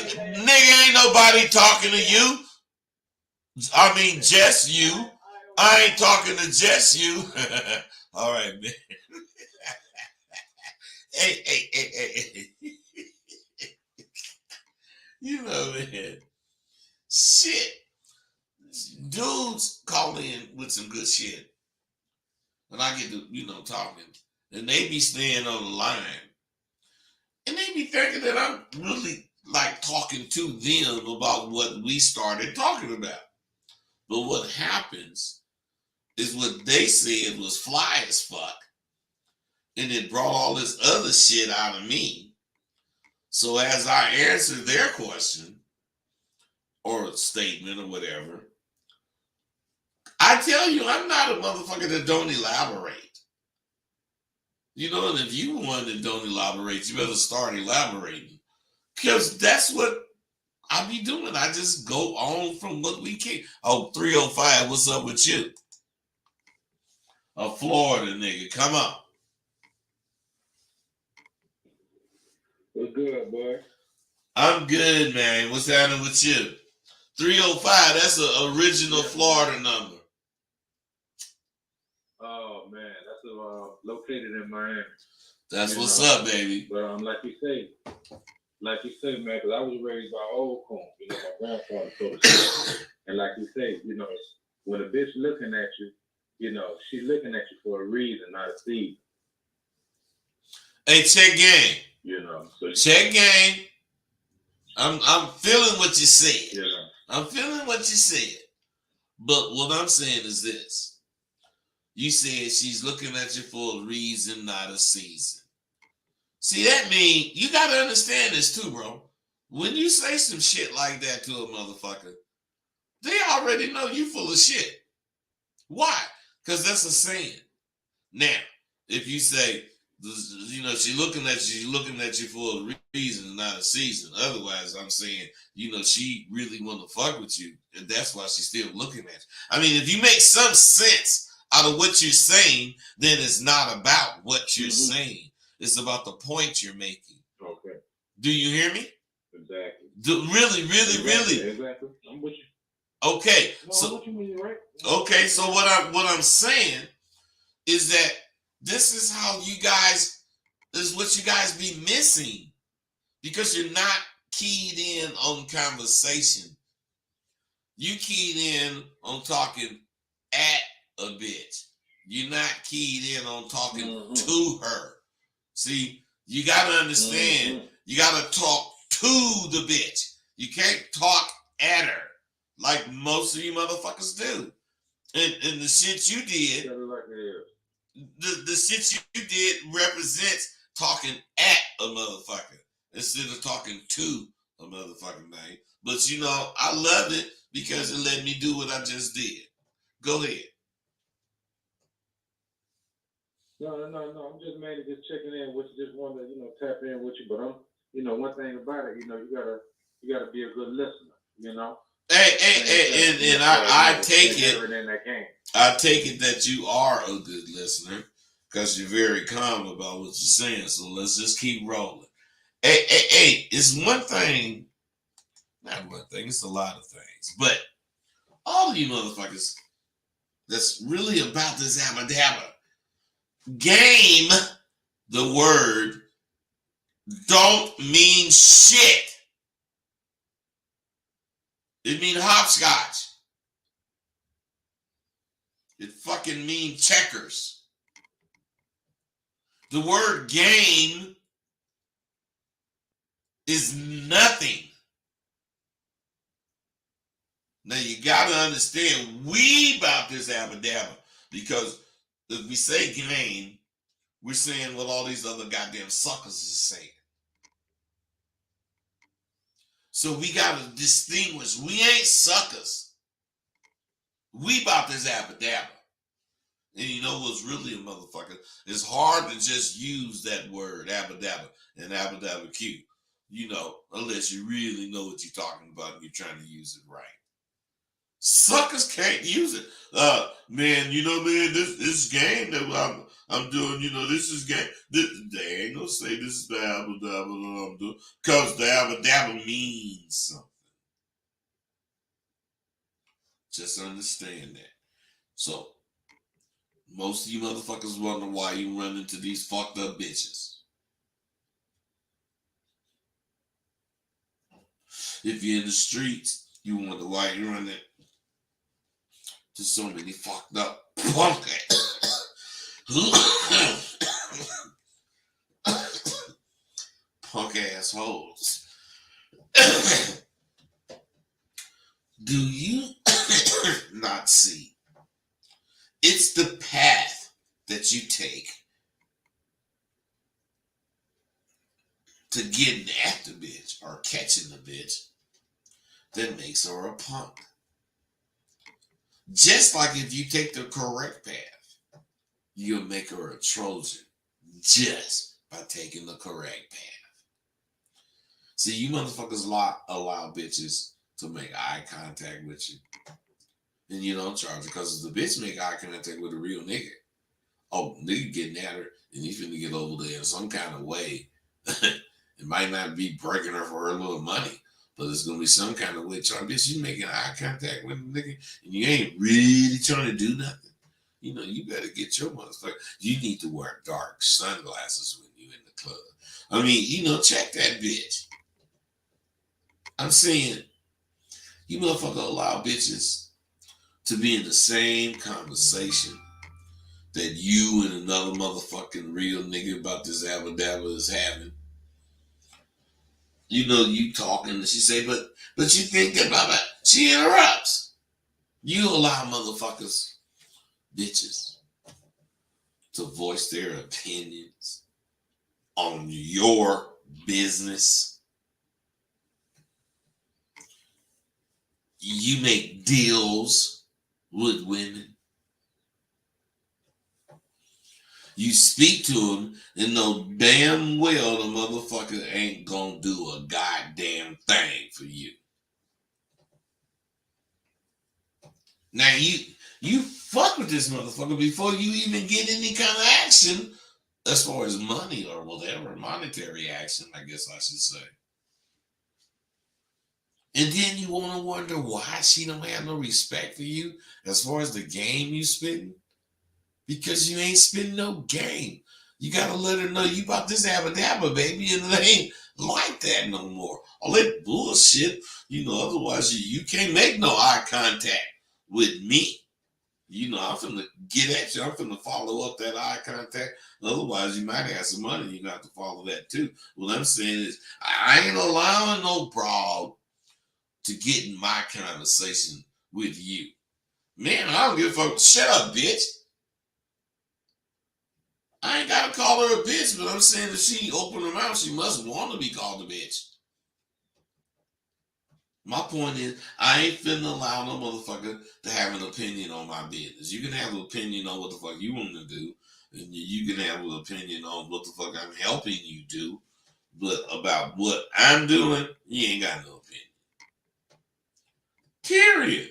Nigga, ain't nobody talking to you. I mean, just you. I ain't talking to just you. All right, man. Hey. You know, man. Shit. Dudes call in with some good shit. And I get to, you know, talking. And they be staying on the line. And they be thinking that I'm really like talking to them about what we started talking about. But what happens is what they said was fly as fuck. And it brought all this other shit out of me. So as I answer their question or statement or whatever, I tell you, I'm not a motherfucker that don't elaborate. You know, and if you one that don't elaborate, you better start elaborating. Because that's what I be doing. I just go on from what we can. Oh, 305, what's up with you? A Florida nigga, come on. What's good, boy? I'm good, man. What's happening with you? 305, that's an original Florida number. Oh man, that's located in Miami. That's You what's know, up, baby. But like you say, man, because I was raised by old coon, you know, my grandfather told us. And like you say, you know, when a bitch looking at you, you know, she's looking at you for a reason, not a seed. Hey, check game. You know, so Check game. I'm feeling what you said. you know. I'm feeling what you said. But what I'm saying is this. You said she's looking at you for a reason, not a season. See, that mean you gotta understand this too, bro. When you say some shit like that to a motherfucker, they already know you full of shit. Why? Because that's a saying. Now, if you say, you know, she's looking at you for a reason, not a season. Otherwise, I'm saying, you know, she really want to fuck with you, and that's why she's still looking at you. I mean, if you make some sense out of what you're saying, then it's not about what you're saying. It's about the point you're making. Okay. Do you hear me? Exactly. Really? Exactly. I'm with you. Okay. No, So I'm with you when you're right. okay. So what I'm saying is that this is how you guys, this is what you guys be missing because you're not keyed in on conversation. You keyed in on talking at a bitch. You're not keyed in on talking to her. See, you got to understand, you got to talk to the bitch. You can't talk at her like most of you motherfuckers do. And the shit you did, the shit you did represents talking at a motherfucker instead of talking to a motherfucking thing. But you know, I love it because it let me do what I just did. Go ahead. No. I'm just mainly just checking in with you. Just wanted to, you know, tap in with you. But I'm, you know, one thing about it, you know, you gotta be a good listener. You know. Hey, and I take it. In that game. I take it that you are a good listener because you're very calm about what you're saying. So let's just keep rolling. Hey, it's one thing, not one thing, it's a lot of things. But all of you motherfuckers that's really about this abba dabba, game, the word, don't mean shit. It mean hopscotch. It fucking mean checkers. The word game is nothing. Now you gotta understand, we about this abba dabba because if we say game, we're saying what all these other goddamn suckers is saying. So we gotta distinguish. We ain't suckers. We about this abba dabba. And you know what's really a motherfucker? It's hard to just use that word abba dabba and abba dabba Q. You know, unless you really know what you're talking about and you're trying to use it right. Suckers can't use it. Man, you know, man, this game that I'm doing, you know, this is game. They ain't gonna say this is the abba dabba that I'm doing because the abba dabba means something. Just understand that. So, most of you motherfuckers wonder why you run into these fucked up bitches. If you're in the streets, you wonder why you run it to so many fucked up punk punk assholes. Do you not see? It's the path that you take to getting at the bitch or catching the bitch that makes her a punk. Just like if you take the correct path, you'll make her a Trojan just by taking the correct path. See, you motherfuckers allow bitches to make eye contact with you. And you don't charge her because if the bitch make eye contact with a real nigga, oh, nigga getting at her and he's finna get over there in some kind of way. It might not be breaking her for her little money, but it's gonna be some kind of way. Bitch, you making eye contact with a nigga and you ain't really trying to do nothing. You know, you better get your motherfucker. You need to wear dark sunglasses when you in the club. I mean, you know, check that bitch. I'm saying, you motherfucker allow bitches to be in the same conversation that you and another motherfucking real nigga about this abba dabba is having. You know, you talking and she say, but you think about that. She interrupts. You allow motherfuckers, bitches, to voice their opinions on your business. You make deals with women. You speak to them and know damn well the motherfucker ain't gonna do a goddamn thing for you. Now you fuck with this motherfucker before you even get any kind of action as far as money or whatever, monetary action, I guess I should say. And then you want to wonder why she don't have no respect for you as far as the game you spitting. Because you ain't spitting no game. You got to let her know you about this abba dabba, baby, and it ain't like that no more. All that bullshit, you know, otherwise you can't make no eye contact with me. You know, I'm finna get at you. I'm finna follow up that eye contact. Otherwise, you might have some money. You got to follow that too. What I'm saying is, I ain't allowing no broad to get in my conversation with you. Man, I don't give a fuck. Shut up, bitch. I ain't gotta call her a bitch, but I'm saying if she open her mouth, she must want to be called a bitch. My point is, I ain't finna allow no motherfucker to have an opinion on my business. You can have an opinion on what the fuck you want to do, and you can have an opinion on what the fuck I'm helping you do, but about what I'm doing, you ain't got no opinion. Period.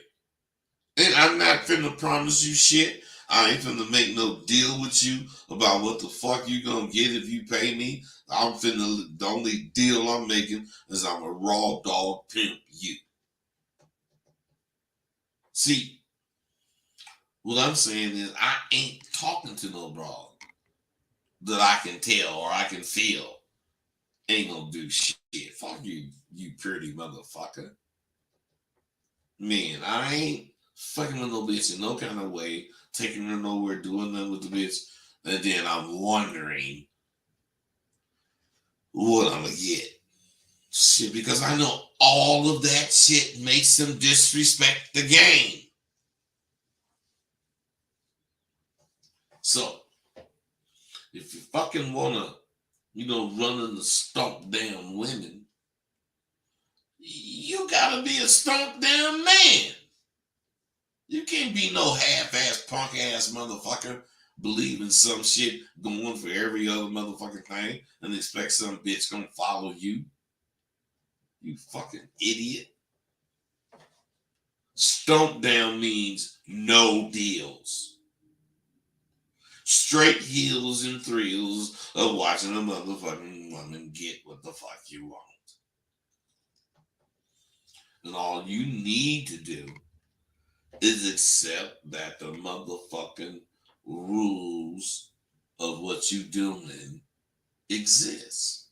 And I'm not finna promise you shit. I ain't finna make no deal with you about what the fuck you gonna get if you pay me. The only deal I'm making is I'm a raw dog pimp you. See, what I'm saying is I ain't talking to no broad that I can tell or I can feel ain't gonna do shit. Fuck you, you pretty motherfucker. Man, I ain't fucking with no bitch in no kind of way, taking her nowhere, doing nothing with the bitch, and then I'm wondering what I'm gonna get. Shit, because I know all of that shit makes them disrespect the game. So, if you fucking wanna, run into stomp down women, you gotta be a stomp down man. You can't be no half-ass, punk-ass motherfucker believing some shit going for every other motherfucking thing and expect some bitch gonna follow you. You fucking idiot. Stomp down means no deals. Straight heels and thrills of watching a motherfucking woman get what the fuck you want. And all you need to do is accept that the motherfucking rules of what you doing exists.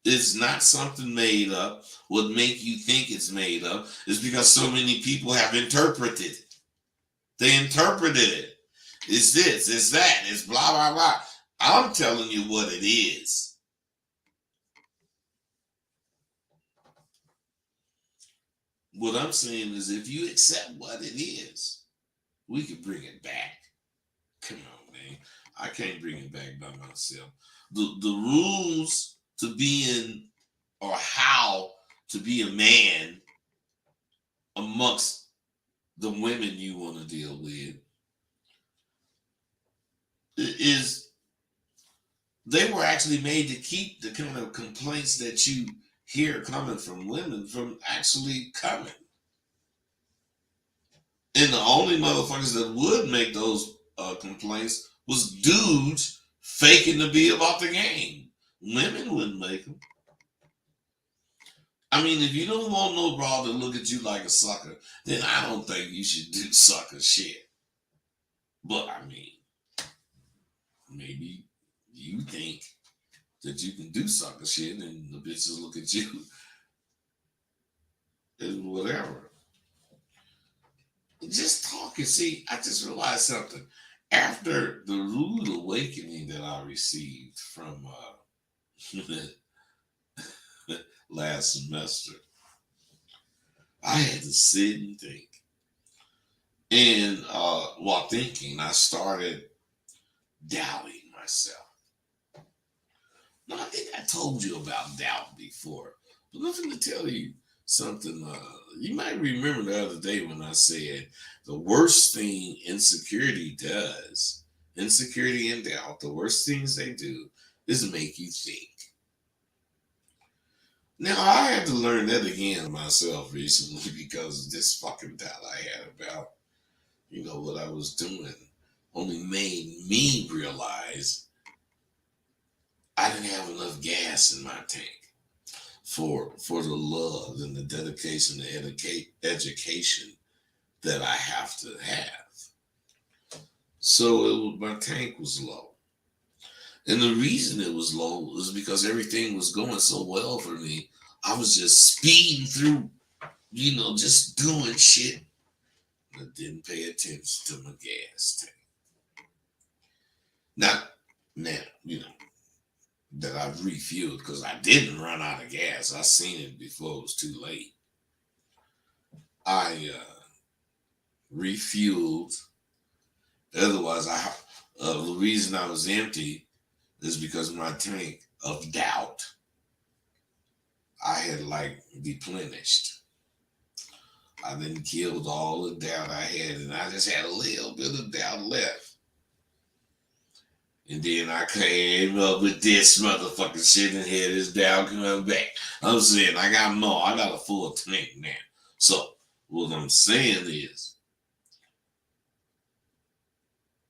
It's not something made up. What make you think it's made up is because so many people have interpreted it. They interpreted it. It's this, it's that, it's blah, blah, blah. I'm telling you what it is. What I'm saying is if you accept what it is, we can bring it back. Come on, man. I can't bring it back by myself. the rules to being or how to be a man amongst the women you want to deal with is they were actually made to keep the kind of complaints that you hear coming from women from actually coming. And the only motherfuckers that would make those complaints was dudes faking to be about the game. Women wouldn't make them. I mean, if you don't want no broad to look at you like a sucker, then I don't think you should do sucker shit. But I mean, maybe you think that you can do sucker shit and the bitches look at you as whatever. Just talking. See, I just realized something. After the rude awakening that I received from last semester, I had to sit and think. And while thinking, I started doubting myself. Now, I think I told you about doubt before, but let me tell you something. You might remember the other day when I said the worst thing insecurity does, insecurity and doubt, the worst things they do is make you think. Now, I had to learn that again myself recently because this fucking doubt I had about, what I was doing only made me realize I didn't have enough gas in my tank for the love and the dedication to education that I have to have. So my tank was low. And the reason it was low was because everything was going so well for me. I was just speeding through, just doing shit. I didn't pay attention to my gas tank. Now, that I've refueled because I didn't run out of gas. I seen it before it was too late. I refueled. Otherwise, the reason I was empty is because my tank of doubt I had deplenished. I then killed all the doubt I had, and I just had a little bit of doubt left. And then I came up with this motherfucking shit and had this doubt coming back. I'm saying I got more. I got a full tank now. So what I'm saying is,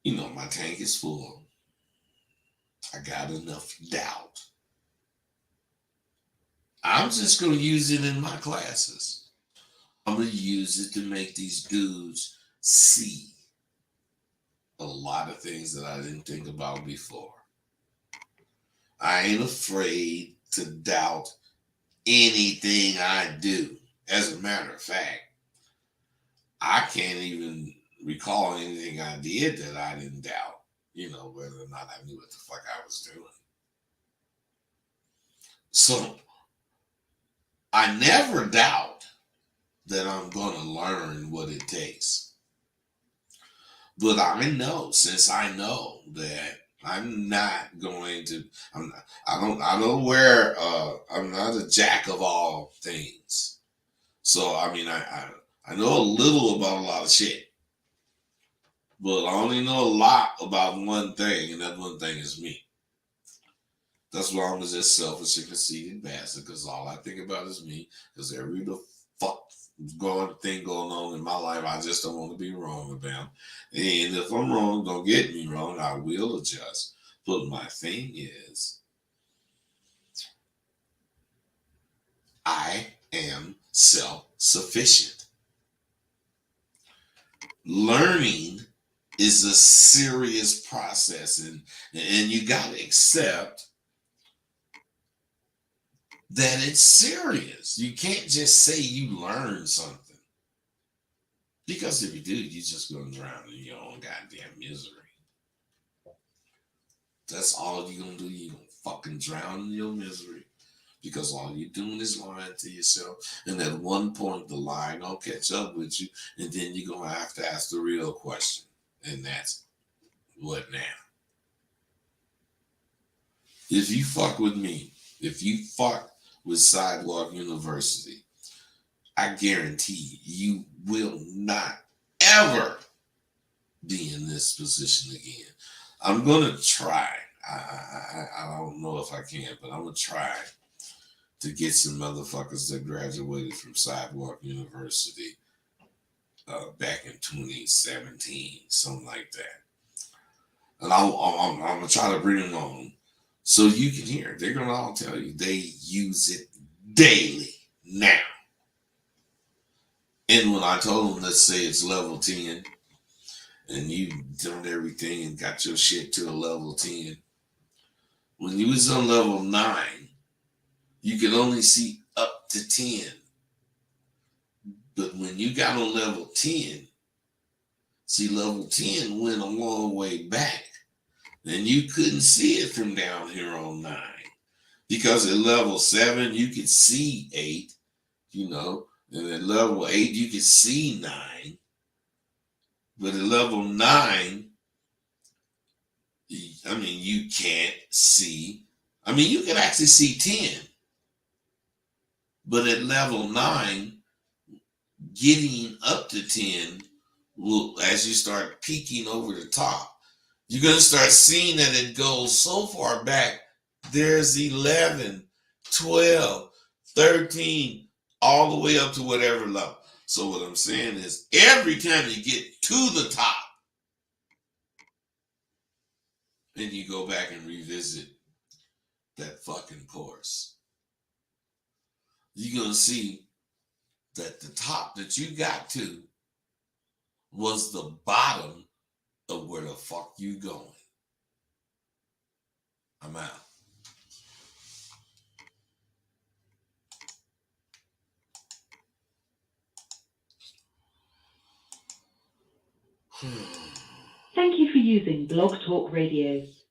my tank is full. I got enough doubt. I'm just going to use it in my classes. I'm going to use it to make these dudes see a lot of things that I didn't think about before. I ain't afraid to doubt anything I do. As a matter of fact, I can't even recall anything I did that I didn't doubt, whether or not I knew what the fuck I was doing. So I never doubt that I'm going to learn what it takes. But I know, since I know that I'm not going to, I'm not a jack of all things. So, I know a little about a lot of shit. But I only know a lot about one thing, and that one thing is me. That's why I'm just selfish and conceited bastard, because all I think about is me, because every the fuck thing going on in my life, I just don't want to be wrong about. And if I'm wrong, don't get me wrong, I will adjust. But my thing is, I am self-sufficient. Learning is a serious process, and you got to accept that it's serious. You can't just say you learned something, because if you do, you're just going to drown in your own goddamn misery. That's all you're going to do. You're going to fucking drown in your misery, because all you're doing is lying to yourself. And at one point, the lie will catch up with you, and then you're going to have to ask the real question. And that's, what now? If you fuck with me, if you fuck with Sidewalk University, I guarantee you will not ever be in this position again. I'm gonna try. I don't know if I can, but I'm gonna try to get some motherfuckers that graduated from Sidewalk University back in 2017, something like that. And I'm gonna try to bring them on so you can hear. They're gonna all tell you they use it daily now. And when I told them, let's say it's level 10, and you done everything and got your shit to a level 10, when you was on level 9, you could only see up to 10. But when you got on level 10, see, level 10 went a long way back. Then you couldn't see it from down here on 9. Because at level 7, you could see 8, and at level 8, you could see 9. But at level 9, you can't see. You can actually see 10. But at level 9, getting up to 10 will, as you start peeking over the top, you're going to start seeing that it goes so far back. There's 11, 12, 13, all the way up to whatever level. So what I'm saying is, every time you get to the top, then you go back and revisit that fucking course, you're going to see that the top that you got to was the bottom of where the fuck you going. I'm out. Thank you for using Blog Talk Radio.